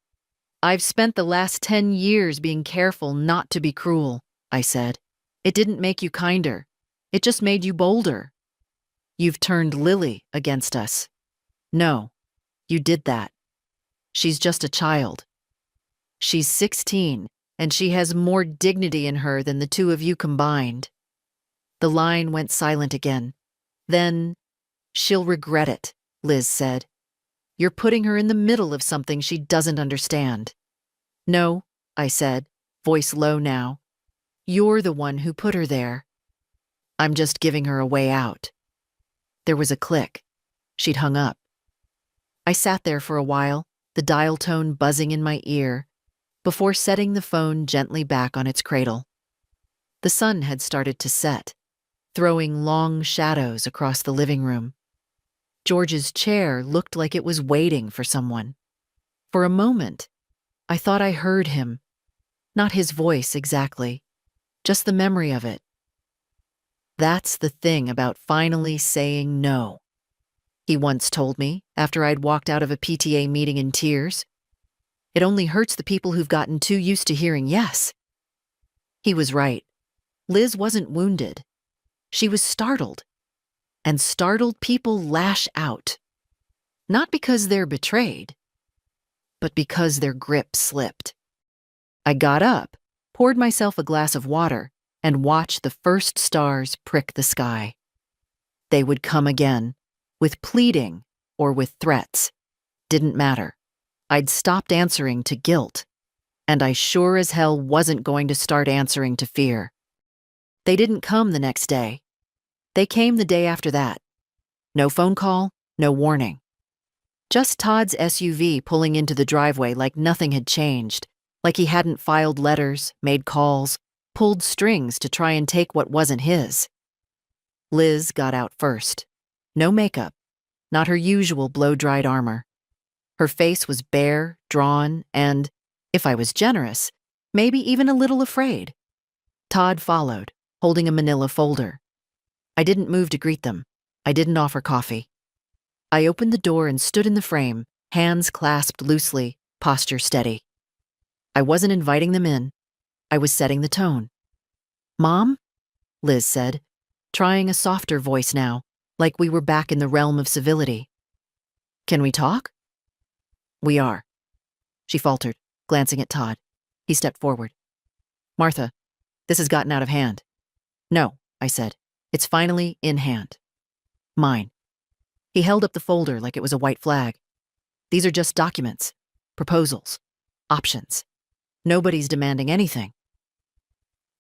I've spent the last 10 years being careful not to be cruel, I said. It didn't make you kinder. It just made you bolder. You've turned Lily against us. No, you did that. She's just a child. She's 16, and she has more dignity in her than the two of you combined. The line went silent again. Then, she'll regret it, Liz said. You're putting her in the middle of something she doesn't understand. No, I said, voice low now. You're the one who put her there. I'm just giving her a way out. There was a click. She'd hung up. I sat there for a while, the dial tone buzzing in my ear, before setting the phone gently back on its cradle. The sun had started to set, throwing long shadows across the living room. George's chair looked like it was waiting for someone. For a moment, I thought I heard him. Not his voice exactly, just the memory of it. That's the thing about finally saying no, he once told me after I'd walked out of a PTA meeting in tears. It only hurts the people who've gotten too used to hearing yes. He was right. Liz wasn't wounded. She was startled. And startled people lash out. Not because they're betrayed, but because their grip slipped. I got up, poured myself a glass of water, and watched the first stars prick the sky. They would come again, with pleading or with threats. Didn't matter. I'd stopped answering to guilt, and I sure as hell wasn't going to start answering to fear. They didn't come the next day. They came the day after that. No phone call, no warning. Just Todd's SUV pulling into the driveway like nothing had changed, like he hadn't filed letters, made calls, pulled strings to try and take what wasn't his. Liz got out first. No makeup, not her usual blow-dried armor. Her face was bare, drawn, and, if I was generous, maybe even a little afraid. Todd followed, holding a manila folder. I didn't move to greet them. I didn't offer coffee. I opened the door and stood in the frame, hands clasped loosely, posture steady. I wasn't inviting them in. I was setting the tone. "Mom?" Liz said, trying a softer voice now, like we were back in the realm of civility. "Can we talk?" "We are," she faltered, glancing at Todd. He stepped forward. "Martha, this has gotten out of hand." "No," I said. "It's finally in hand. Mine." He held up the folder like it was a white flag. "These are just documents, proposals, options. Nobody's demanding anything."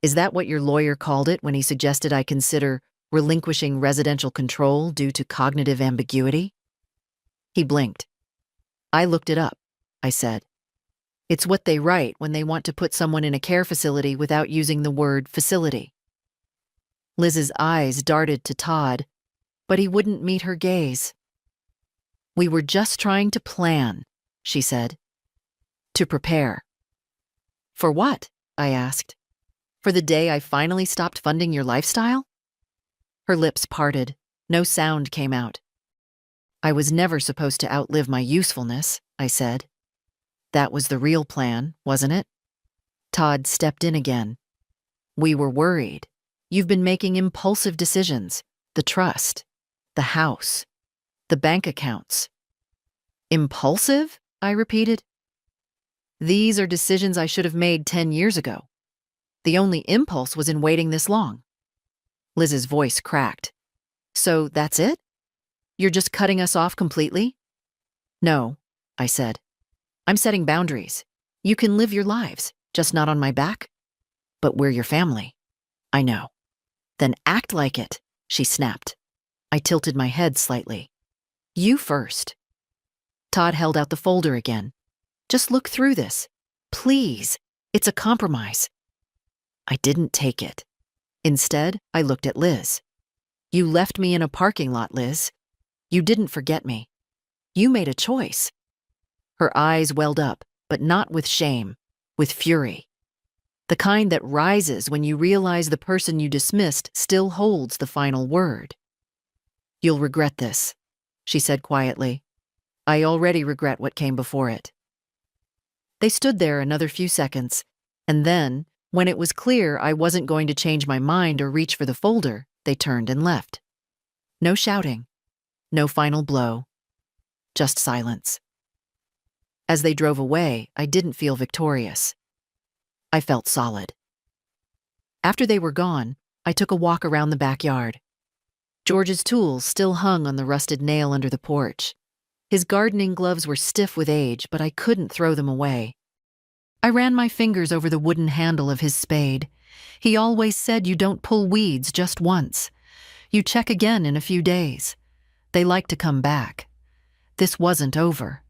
"Is that what your lawyer called it when he suggested I consider relinquishing residential control due to cognitive ambiguity?" He blinked. "I looked it up," I said. "It's what they write when they want to put someone in a care facility without using the word facility." Liz's eyes darted to Todd, but he wouldn't meet her gaze. "We were just trying to plan," she said. "To prepare." "For what?" I asked. "For the day I finally stopped funding your lifestyle?" Her lips parted. No sound came out. "I was never supposed to outlive my usefulness," I said. "That was the real plan, wasn't it?" Todd stepped in again. "We were worried. You've been making impulsive decisions. The trust, the house, the bank accounts." "Impulsive?" I repeated. "These are decisions I should have made 10 years ago. The only impulse was in waiting this long." Liz's voice cracked. "So that's it? You're just cutting us off completely?" "No," I said. "I'm setting boundaries. You can live your lives, just not on my back. But we're your family." "I know." "Then act like it," she snapped. I tilted my head slightly. "You first." Todd held out the folder again. "Just look through this. Please. It's a compromise." I didn't take it. Instead, I looked at Liz. "You left me in a parking lot, Liz. You didn't forget me. You made a choice." Her eyes welled up, but not with shame, with fury. The kind that rises when you realize the person you dismissed still holds the final word. "You'll regret this," she said quietly. "I already regret what came before it." They stood there another few seconds, and then, when it was clear I wasn't going to change my mind or reach for the folder, they turned and left. No shouting, no final blow, just silence. As they drove away, I didn't feel victorious. I felt solid. After they were gone, I took a walk around the backyard. George's tools still hung on the rusted nail under the porch. His gardening gloves were stiff with age, but I couldn't throw them away. I ran my fingers over the wooden handle of his spade. He always said you don't pull weeds just once. You check again in a few days. They like to come back. This wasn't over,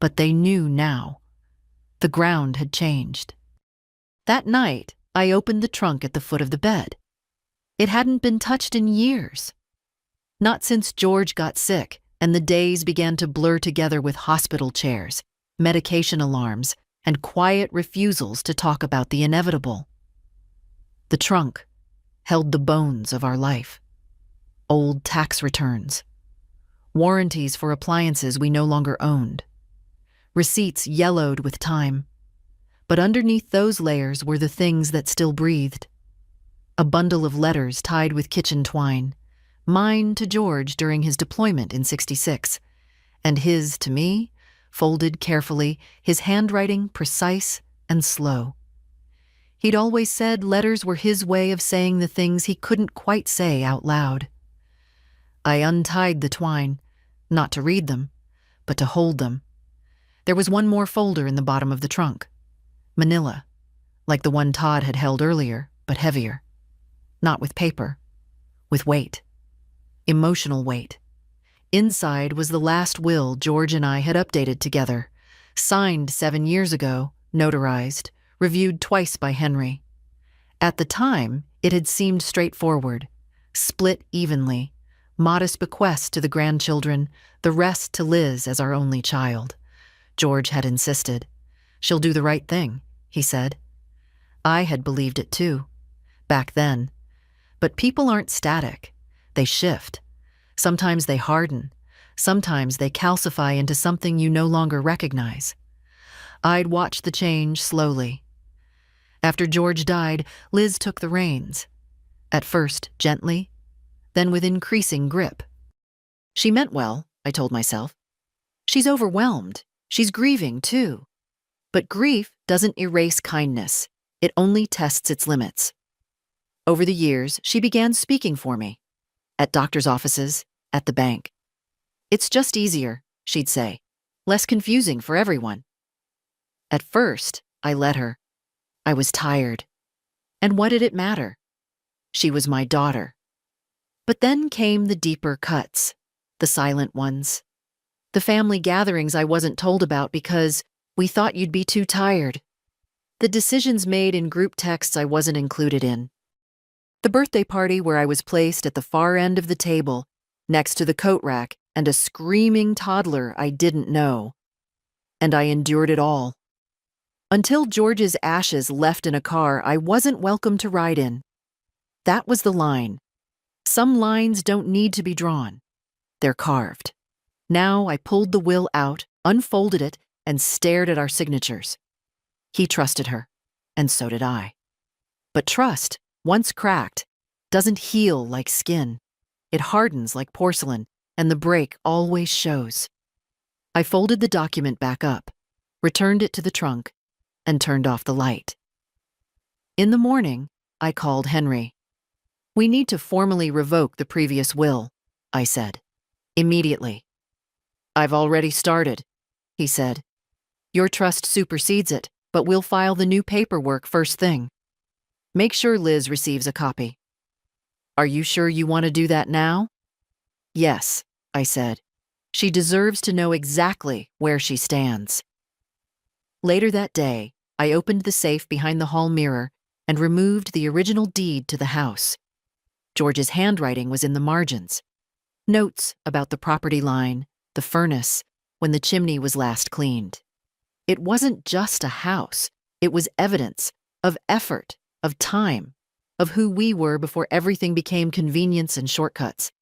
but they knew now. The ground had changed. That night, I opened the trunk at the foot of the bed. It hadn't been touched in years. Not since George got sick and the days began to blur together with hospital chairs, medication alarms, and quiet refusals to talk about the inevitable. The trunk held the bones of our life. Old tax returns, warranties for appliances we no longer owned, receipts yellowed with time. But underneath those layers were the things that still breathed. A bundle of letters tied with kitchen twine, mine to George during his deployment in '66, and his to me, folded carefully, his handwriting precise and slow. He'd always said letters were his way of saying the things he couldn't quite say out loud. I untied the twine, not to read them, but to hold them. There was one more folder in the bottom of the trunk. Manila, like the one Todd had held earlier, but heavier. Not with paper, with weight. Emotional weight. Inside was the last will George and I had updated together, signed 7 years ago, notarized, reviewed twice by Henry. At the time, it had seemed straightforward, split evenly, modest bequest to the grandchildren, the rest to Liz as our only child. George had insisted. She'll do the right thing, he said. I had believed it too, back then. But people aren't static. They shift. Sometimes they harden. Sometimes they calcify into something you no longer recognize. I'd watched the change slowly. After George died, Liz took the reins. At first, gently, then with increasing grip. She meant well, I told myself. She's overwhelmed. She's grieving, too. But grief doesn't erase kindness. It only tests its limits. Over the years, she began speaking for me. At doctor's offices, at the bank. It's just easier, she'd say. Less confusing for everyone. At first, I let her. I was tired. And what did it matter? She was my daughter. But then came the deeper cuts, the silent ones. The family gatherings I wasn't told about because we thought you'd be too tired. The decisions made in group texts I wasn't included in. The birthday party where I was placed at the far end of the table, next to the coat rack and a screaming toddler I didn't know. And I endured it all. Until George's ashes left in a car I wasn't welcome to ride in. That was the line. Some lines don't need to be drawn. They're carved. Now I pulled the will out, unfolded it, and stared at our signatures. He trusted her, and so did I. But trust, once cracked, doesn't heal like skin. It hardens like porcelain, and the break always shows. I folded the document back up, returned it to the trunk, and turned off the light. In the morning, I called Henry. We need to formally revoke the previous will, I said. Immediately. I've already started, he said. Your trust supersedes it, but we'll file the new paperwork first thing. Make sure Liz receives a copy. Are you sure you want to do that now? Yes, I said. She deserves to know exactly where she stands. Later that day, I opened the safe behind the hall mirror and removed the original deed to the house. George's handwriting was in the margins. Notes about the property line, the furnace, when the chimney was last cleaned. It wasn't just a house. It was evidence of effort, of time, of who we were before everything became convenience and shortcuts.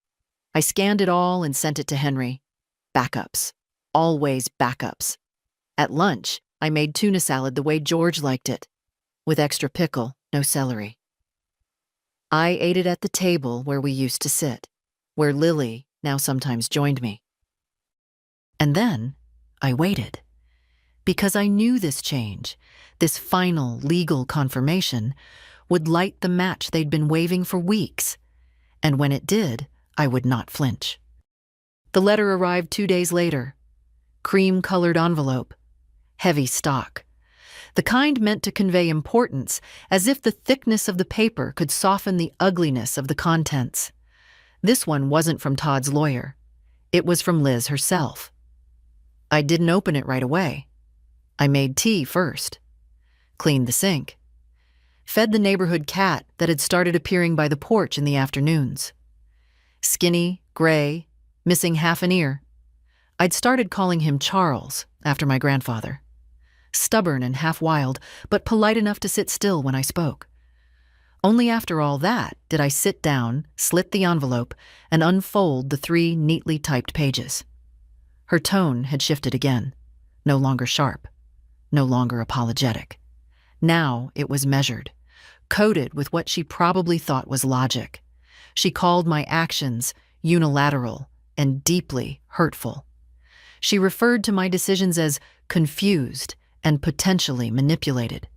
I scanned it all and sent it to Henry. Backups. Always backups. At lunch, I made tuna salad the way George liked it, with extra pickle, no celery. I ate it at the table where we used to sit, where Lily now sometimes joined me. And then I waited, because I knew this change, this final legal confirmation, would light the match they'd been waving for weeks, and when it did, I would not flinch. The letter arrived 2 days later, cream-colored envelope, heavy stock. The kind meant to convey importance, as if the thickness of the paper could soften the ugliness of the contents. This one wasn't from Todd's lawyer. It was from Liz herself. I didn't open it right away. I made tea first, cleaned the sink, fed the neighborhood cat that had started appearing by the porch in the afternoons. Skinny, gray, missing half an ear. I'd started calling him Charles, after my grandfather. Stubborn and half-wild, but polite enough to sit still when I spoke. Only after all that did I sit down, slit the envelope, and unfold the 3 neatly typed pages. Her tone had shifted again, no longer sharp, no longer apologetic. Now it was measured, coated with what she probably thought was logic. She called my actions unilateral and deeply hurtful. She referred to my decisions as confused and potentially manipulated.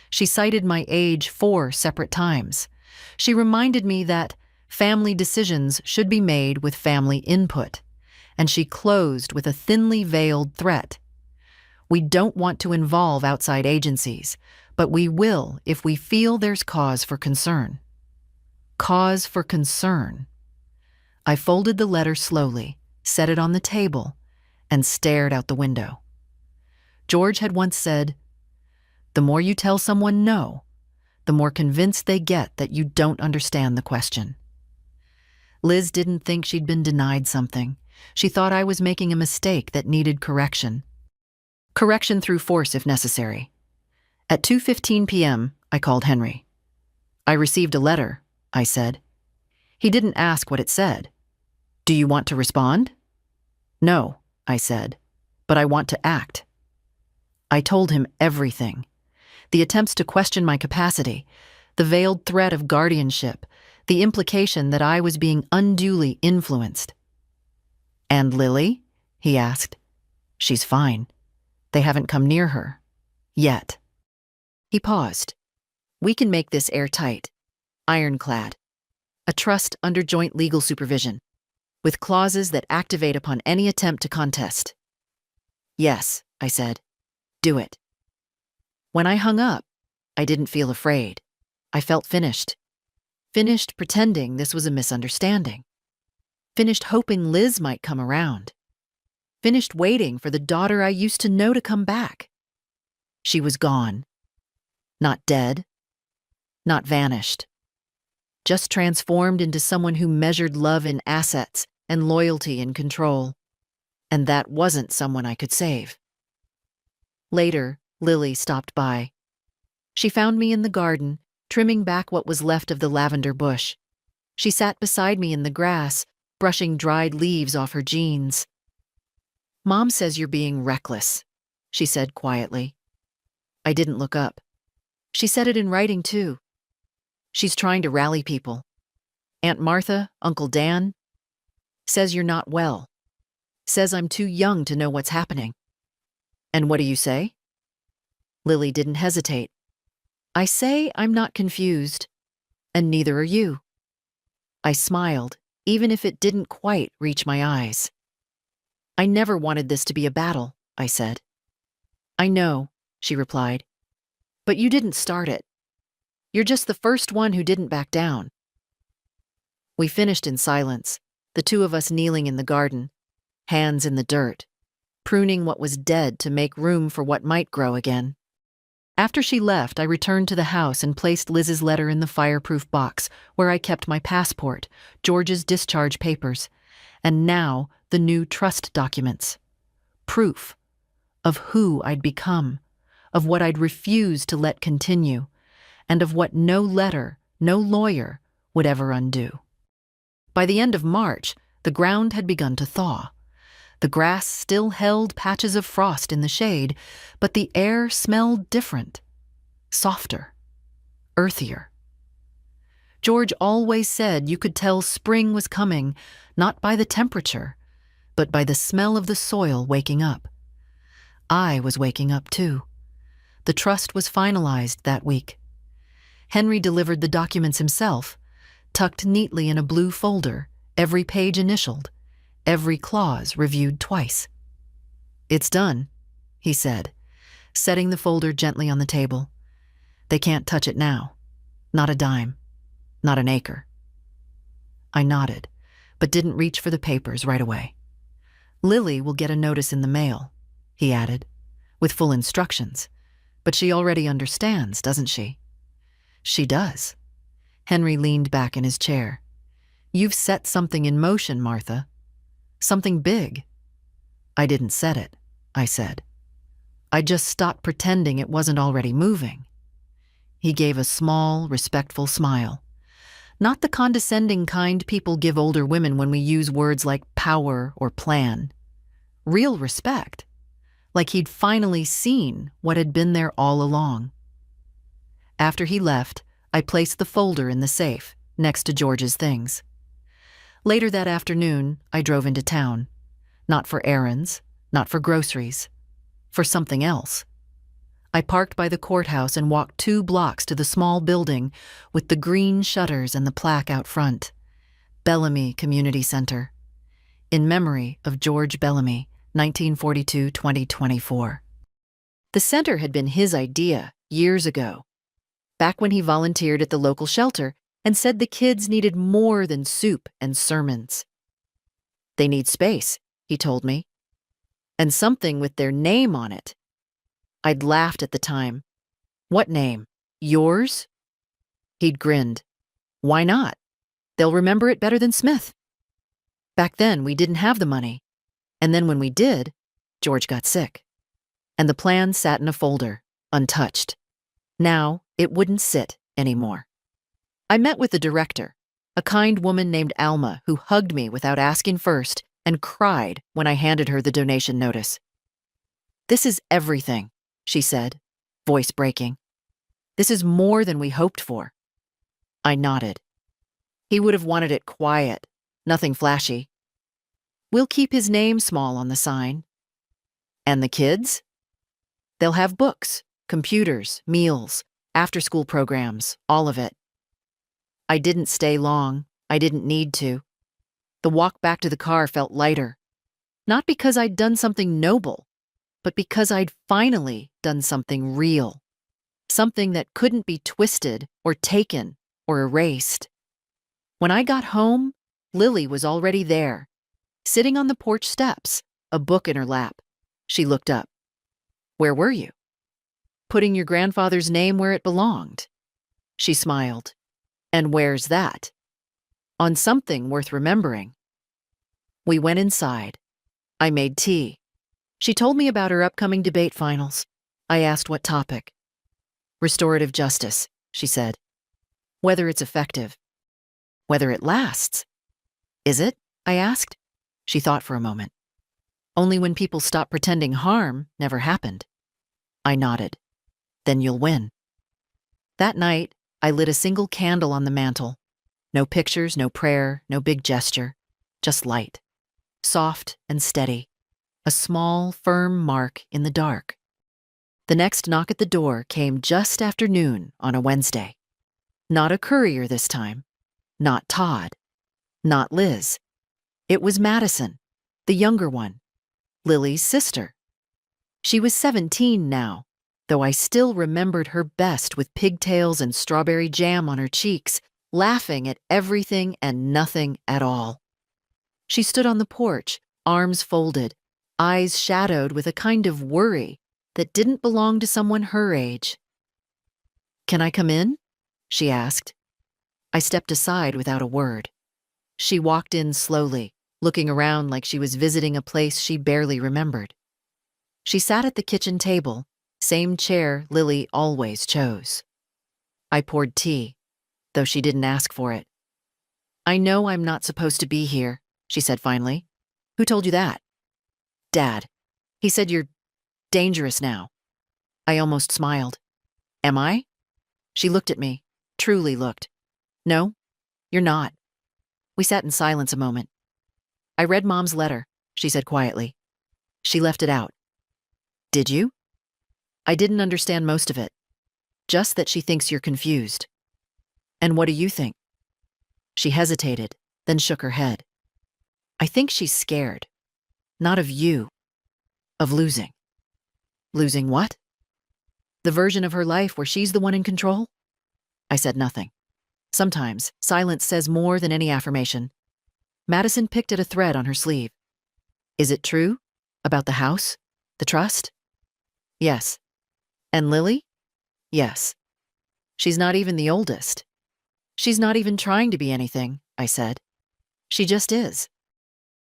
She cited my age 4 separate times. She reminded me that family decisions should be made with family input, and she closed with a thinly veiled threat. We don't want to involve outside agencies, but we will if we feel there's cause for concern. Cause for concern. I folded the letter slowly, set it on the table, and stared out the window. George had once said, "The more you tell someone no, the more convinced they get that you don't understand the question." Liz didn't think she'd been denied something. She thought I was making a mistake that needed correction. Correction through force if necessary. At 2:15 p.m., I called Henry. "I received a letter," I said. He didn't ask what it said. "Do you want to respond?" "No," I said, "but I want to act." I told him everything. The attempts to question my capacity, the veiled threat of guardianship, the implication that I was being unduly influenced. "And Lily?" he asked. "She's fine. They haven't come near her. Yet." He paused. "We can make this airtight, ironclad. A trust under joint legal supervision, with clauses that activate upon any attempt to contest." "Yes," I said. "Do it." When I hung up, I didn't feel afraid. I felt finished. Finished pretending this was a misunderstanding. Finished hoping Liz might come around. Finished waiting for the daughter I used to know to come back. She was gone. Not dead. Not vanished. Just transformed into someone who measured love in assets and loyalty in control. And that wasn't someone I could save. Later, Lily stopped by. She found me in the garden, trimming back what was left of the lavender bush. She sat beside me in the grass, brushing dried leaves off her jeans. "Mom says you're being reckless," she said quietly. I didn't look up. She said it in writing, too. She's trying to rally people. Aunt Martha, Uncle Dan. Says you're not well. Says I'm too young to know what's happening. And what do you say? Lily didn't hesitate. I say I'm not confused, and neither are you. I smiled, even if it didn't quite reach my eyes. I never wanted this to be a battle, I said. I know, she replied. But you didn't start it. You're just the first one who didn't back down. We finished in silence, the two of us kneeling in the garden, hands in the dirt, pruning what was dead to make room for what might grow again. After she left, I returned to the house and placed Liz's letter in the fireproof box where I kept my passport, George's discharge papers, and now the new trust documents. Proof of who I'd become, of what I'd refused to let continue, and of what no letter, no lawyer would ever undo. By the end of March, the ground had begun to thaw. The grass still held patches of frost in the shade, but the air smelled different, softer, earthier. George always said you could tell spring was coming, not by the temperature, but by the smell of the soil waking up. I was waking up too. The trust was finalized that week. Henry delivered the documents himself, tucked neatly in a blue folder, every page initialed, every clause reviewed twice. It's done, he said, setting the folder gently on the table. They can't touch it now. Not a dime. Not an acre. I nodded, but didn't reach for the papers right away. Lily will get a notice in the mail, he added, with full instructions. But she already understands, doesn't she? She does. Henry leaned back in his chair. You've set something in motion, Martha. Something big. I didn't set it, I said. I just stopped pretending it wasn't already moving. He gave a small, respectful smile. Not the condescending kind people give older women when we use words like power or plan. Real respect. Like he'd finally seen what had been there all along. After he left, I placed the folder in the safe, next to George's things. Later that afternoon, I drove into town. Not for errands, not for groceries. For something else. I parked by the courthouse and walked 2 blocks to the small building with the green shutters and the plaque out front. Bellamy Community Center. In memory of George Bellamy, 1942-2024. The center had been his idea years ago, back when he volunteered at the local shelter and said the kids needed more than soup and sermons. They need space, he told me, and something with their name on it. I'd laughed at the time. What name? Yours? He'd grinned. Why not? They'll remember it better than Smith. Back then, we didn't have the money. And then when we did, George got sick. And the plan sat in a folder, untouched. Now, it wouldn't sit anymore. I met with the director, a kind woman named Alma who hugged me without asking first and cried when I handed her the donation notice. This is everything, she said, voice breaking. This is more than we hoped for. I nodded. He would have wanted it quiet, nothing flashy. We'll keep his name small on the sign. And the kids? They'll have books, computers, meals, after-school programs, all of it. I didn't stay long. I didn't need to. The walk back to the car felt lighter. Not because I'd done something noble, but because I'd finally done something real. Something that couldn't be twisted or taken or erased. When I got home, Lily was already there, sitting on the porch steps, a book in her lap. She looked up. Where were you? Putting your grandfather's name where it belonged. She smiled. And where's that? On something worth remembering. We went inside. I made tea. She told me about her upcoming debate finals. I asked what topic. Restorative justice, she said. Whether it's effective. Whether it lasts. Is it? I asked. She thought for a moment. Only when people stop pretending harm never happened. I nodded. Then you'll win. That night, I lit a single candle on the mantel. No pictures, no prayer, no big gesture. Just light. Soft and steady. A small, firm mark in the dark. The next knock at the door came just after noon on a Wednesday. Not a courier this time. Not Todd. Not Liz. It was Madison, the younger one. Lily's sister. She was 17 now, though I still remembered her best with pigtails and strawberry jam on her cheeks, laughing at everything and nothing at all. She stood on the porch, arms folded, eyes shadowed with a kind of worry that didn't belong to someone her age. Can I come in? She asked. I stepped aside without a word. She walked in slowly, looking around like she was visiting a place she barely remembered. She sat at the kitchen table, same chair Lily always chose. I poured tea, though she didn't ask for it. I know I'm not supposed to be here, she said finally. Who told you that? Dad. He said you're dangerous now. I almost smiled. Am I? She looked at me, truly looked. No, you're not. We sat in silence a moment. I read Mom's letter, she said quietly. She left it out. Did you? I didn't understand most of it. Just that she thinks you're confused. And what do you think? She hesitated, then shook her head. I think she's scared. Not of you. of losing. Losing what? The version of her life where she's the one in control? I said nothing. Sometimes silence says more than any affirmation. Madison picked at a thread on her sleeve. Is it true? About the house? The trust? Yes. And Lily? Yes. She's not even the oldest. She's not even trying to be anything, I said. She just is.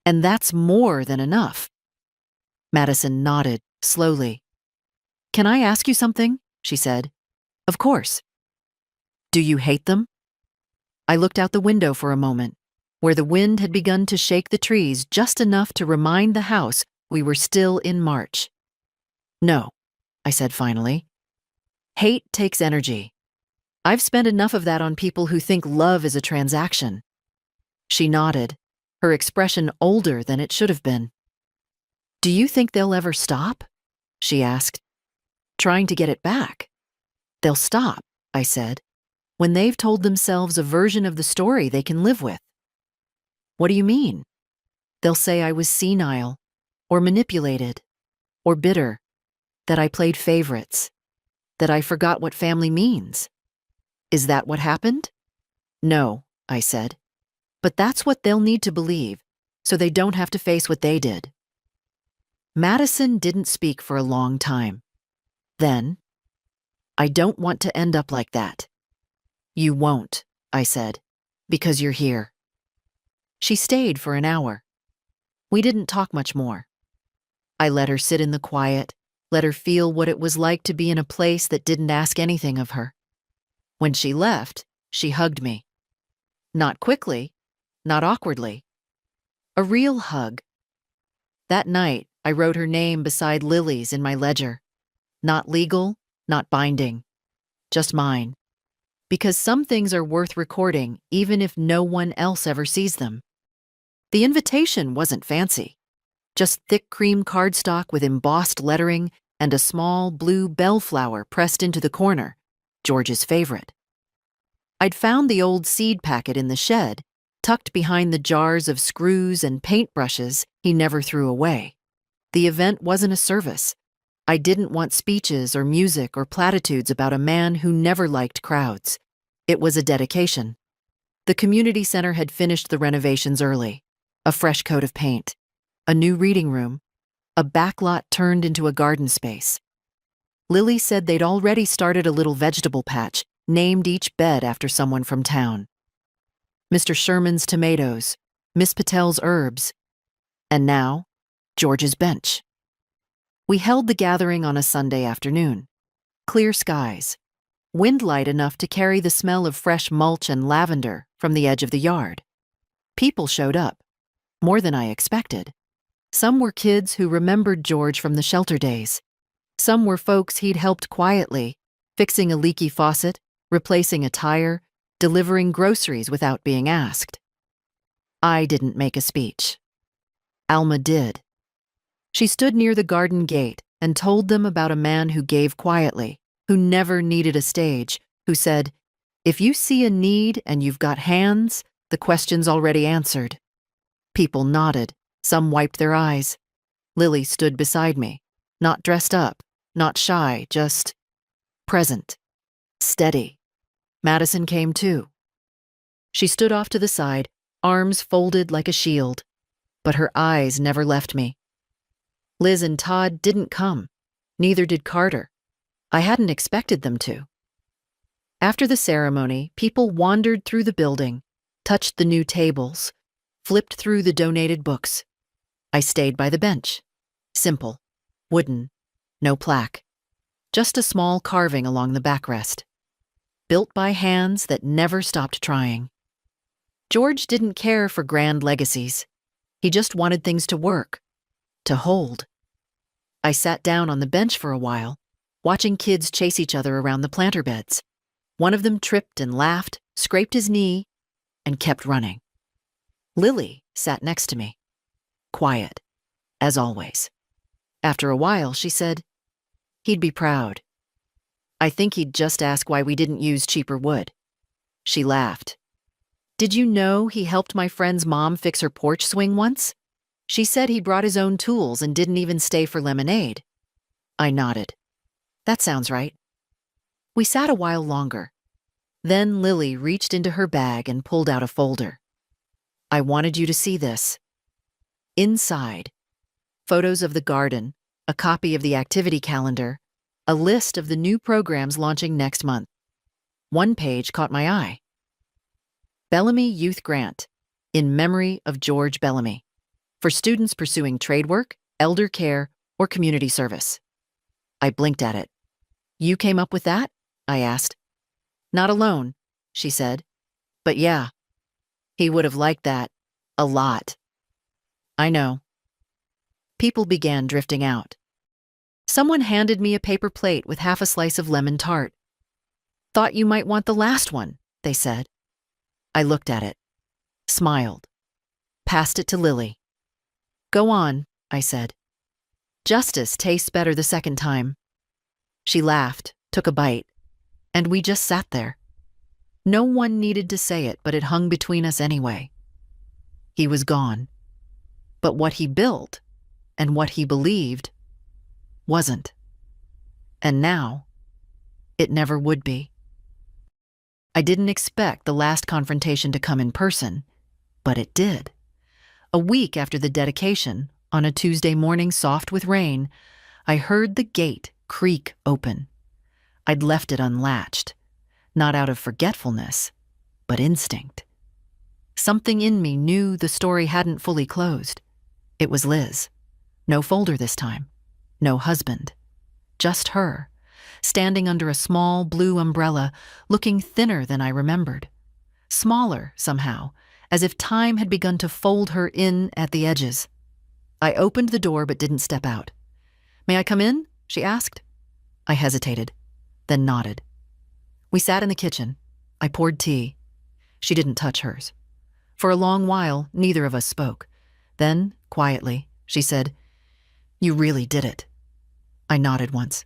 And that's more than enough. Madison nodded, slowly. Can I ask you something? She said. Of course. Do you hate them? I looked out the window for a moment, where the wind had begun to shake the trees just enough to remind the house we were still in March. No, I said finally. Hate takes energy. I've spent enough of that on people who think love is a transaction. She nodded, her expression older than it should have been. Do you think they'll ever stop? She asked. Trying to get it back. They'll stop, I said, when they've told themselves a version of the story they can live with. What do you mean? They'll say I was senile, or manipulated, or bitter, that I played favorites, that I forgot what family means. Is that what happened? No, I said. But that's what they'll need to believe, so they don't have to face what they did. Madison didn't speak for a long time. Then, I don't want to end up like that. You won't, I said, because you're here. She stayed for an hour. We didn't talk much more. I let her sit in the quiet, let her feel what it was like to be in a place that didn't ask anything of her. When she left, she hugged me. Not quickly, not awkwardly. A real hug. That night, I wrote her name beside Lily's in my ledger. Not legal, not binding. Just mine. Because some things are worth recording even if no one else ever sees them. The invitation wasn't fancy. Just thick cream cardstock with embossed lettering and a small blue bellflower pressed into the corner, George's favorite. I'd found the old seed packet in the shed, tucked behind the jars of screws and paintbrushes he never threw away. The event wasn't a service. I didn't want speeches or music or platitudes about a man who never liked crowds. It was a dedication. The community center had finished the renovations early. A fresh coat of paint, a new reading room, a backlot turned into a garden space. Lily said they'd already started a little vegetable patch, named each bed after someone from town. Mr. Sherman's tomatoes, Miss Patel's herbs, and now, George's bench. We held the gathering on a Sunday afternoon. Clear skies, wind light enough to carry the smell of fresh mulch and lavender from the edge of the yard. People showed up, more than I expected. Some were kids who remembered George from the shelter days. Some were folks he'd helped quietly, fixing a leaky faucet, replacing a tire, delivering groceries without being asked. I didn't make a speech. Alma did. She stood near the garden gate and told them about a man who gave quietly, who never needed a stage, who said, "If you see a need and you've got hands, the question's already answered." People nodded. Some wiped their eyes. Lily stood beside me, not dressed up, not shy, just present, steady. Madison came too. She stood off to the side, arms folded like a shield, but her eyes never left me. Liz and Todd didn't come. Neither did Carter. I hadn't expected them to. After the ceremony, people wandered through the building, touched the new tables, flipped through the donated books. I stayed by the bench. Simple, wooden, no plaque. Just a small carving along the backrest. Built by hands that never stopped trying. George didn't care for grand legacies. He just wanted things to work, to hold. I sat down on the bench for a while, watching kids chase each other around the planter beds. One of them tripped and laughed, scraped his knee, and kept running. Lily sat next to me, quiet, as always. After a while, she said, "He'd be proud. I think he'd just ask why we didn't use cheaper wood." She laughed. "Did you know he helped my friend's mom fix her porch swing once? She said he brought his own tools and didn't even stay for lemonade. I nodded. That sounds right. We sat a while longer. Then Lily reached into her bag and pulled out a folder. I wanted you to see this. Inside, photos of the garden, a copy of the activity calendar, a list of the new programs launching next month. One page caught my eye. Bellamy Youth Grant, in memory of George Bellamy, for students pursuing trade work, elder care, or community service. I blinked at it. You came up with that? I asked. Not alone, she said. But yeah, he would have liked that. A lot. I know. People began drifting out. Someone handed me a paper plate with half a slice of lemon tart. Thought you might want the last one, they said. I looked at it, smiled, passed it to Lily. Go on, I said. Justice tastes better the second time. She laughed, took a bite, and we just sat there. No one needed to say it, but it hung between us anyway. He was gone. But what he built, and what he believed, wasn't. And now, it never would be. I didn't expect the last confrontation to come in person, but it did. A week after the dedication, on a Tuesday morning soft with rain, I heard the gate creak open. I'd left it unlatched, not out of forgetfulness, but instinct. Something in me knew the story hadn't fully closed. It was Liz. No folder this time. No husband. Just her, standing under a small blue umbrella, looking thinner than I remembered. Smaller, somehow, as if time had begun to fold her in at the edges. I opened the door but didn't step out. May I come in? She asked. I hesitated, then nodded. We sat in the kitchen. I poured tea. She didn't touch hers. For a long while, neither of us spoke. Then, quietly, she said, You really did it. I nodded once.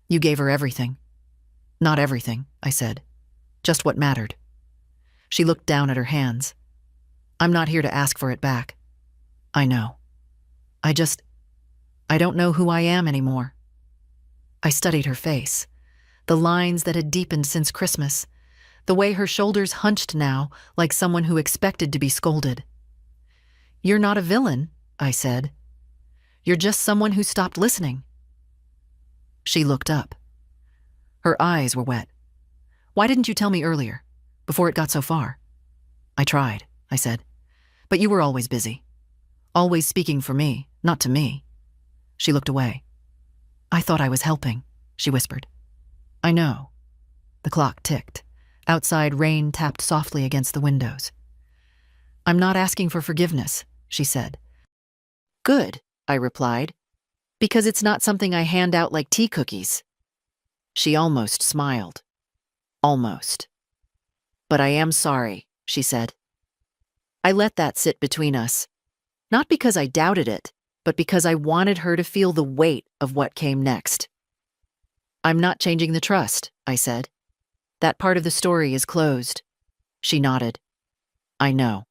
You gave her everything. Not everything, I said. Just what mattered. She looked down at her hands. I'm not here to ask for it back. I know. I don't know who I am anymore. I studied her face, the lines that had deepened since Christmas, the way her shoulders hunched now like someone who expected to be scolded. You're not a villain, I said. You're just someone who stopped listening. She looked up. Her eyes were wet. Why didn't you tell me earlier, before it got so far? I tried, I said. But you were always busy. Always speaking for me, not to me. She looked away. I thought I was helping, she whispered. I know. The clock ticked. Outside, rain tapped softly against the windows. I'm not asking for forgiveness, she said. Good, I replied, because it's not something I hand out like tea cookies. She almost smiled. Almost. But I am sorry, she said. I let that sit between us, not because I doubted it, but because I wanted her to feel the weight of what came next. I'm not changing the trust, I said. That part of the story is closed. She nodded. I know.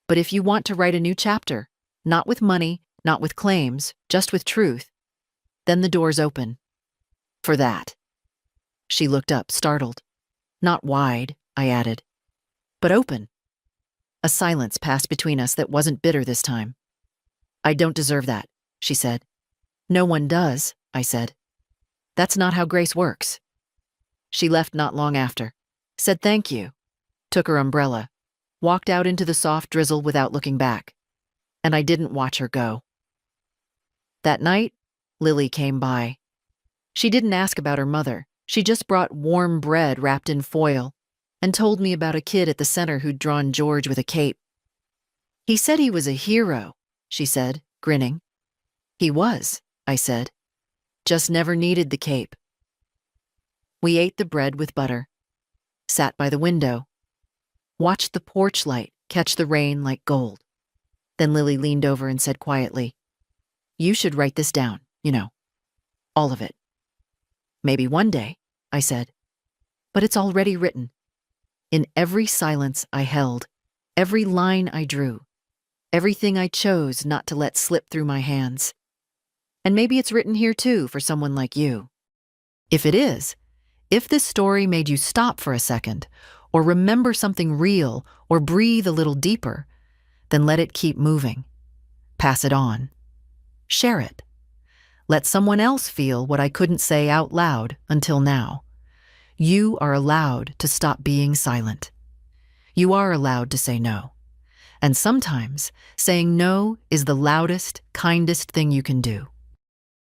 But if you want to write a new chapter, not with money, not with claims, just with truth, then the door's open. For that. She looked up, startled. Not wide, I added, but open. A silence passed between us that wasn't bitter this time. I don't deserve that, she said. No one does, I said. That's not how grace works. She left not long after, said thank you, took her umbrella, walked out into the soft drizzle without looking back, and I didn't watch her go. That night, Lily came by. She didn't ask about her mother. She just brought warm bread wrapped in foil and told me about a kid at the center who'd drawn George with a cape. He said he was a hero, she said, grinning. He was, I said. Just never needed the cape. We ate the bread with butter, sat by the window, watched the porch light catch the rain like gold. Then Lily leaned over and said quietly, You should write this down, all of it. Maybe one day, I said, but it's already written. In every silence I held, every line I drew, everything I chose not to let slip through my hands. And maybe it's written here too for someone like you. If it is, if this story made you stop for a second, or remember something real, or breathe a little deeper, then let it keep moving. Pass it on. Share it. Let someone else feel what I couldn't say out loud until now. You are allowed to stop being silent. You are allowed to say no. And sometimes saying no is the loudest, kindest thing you can do.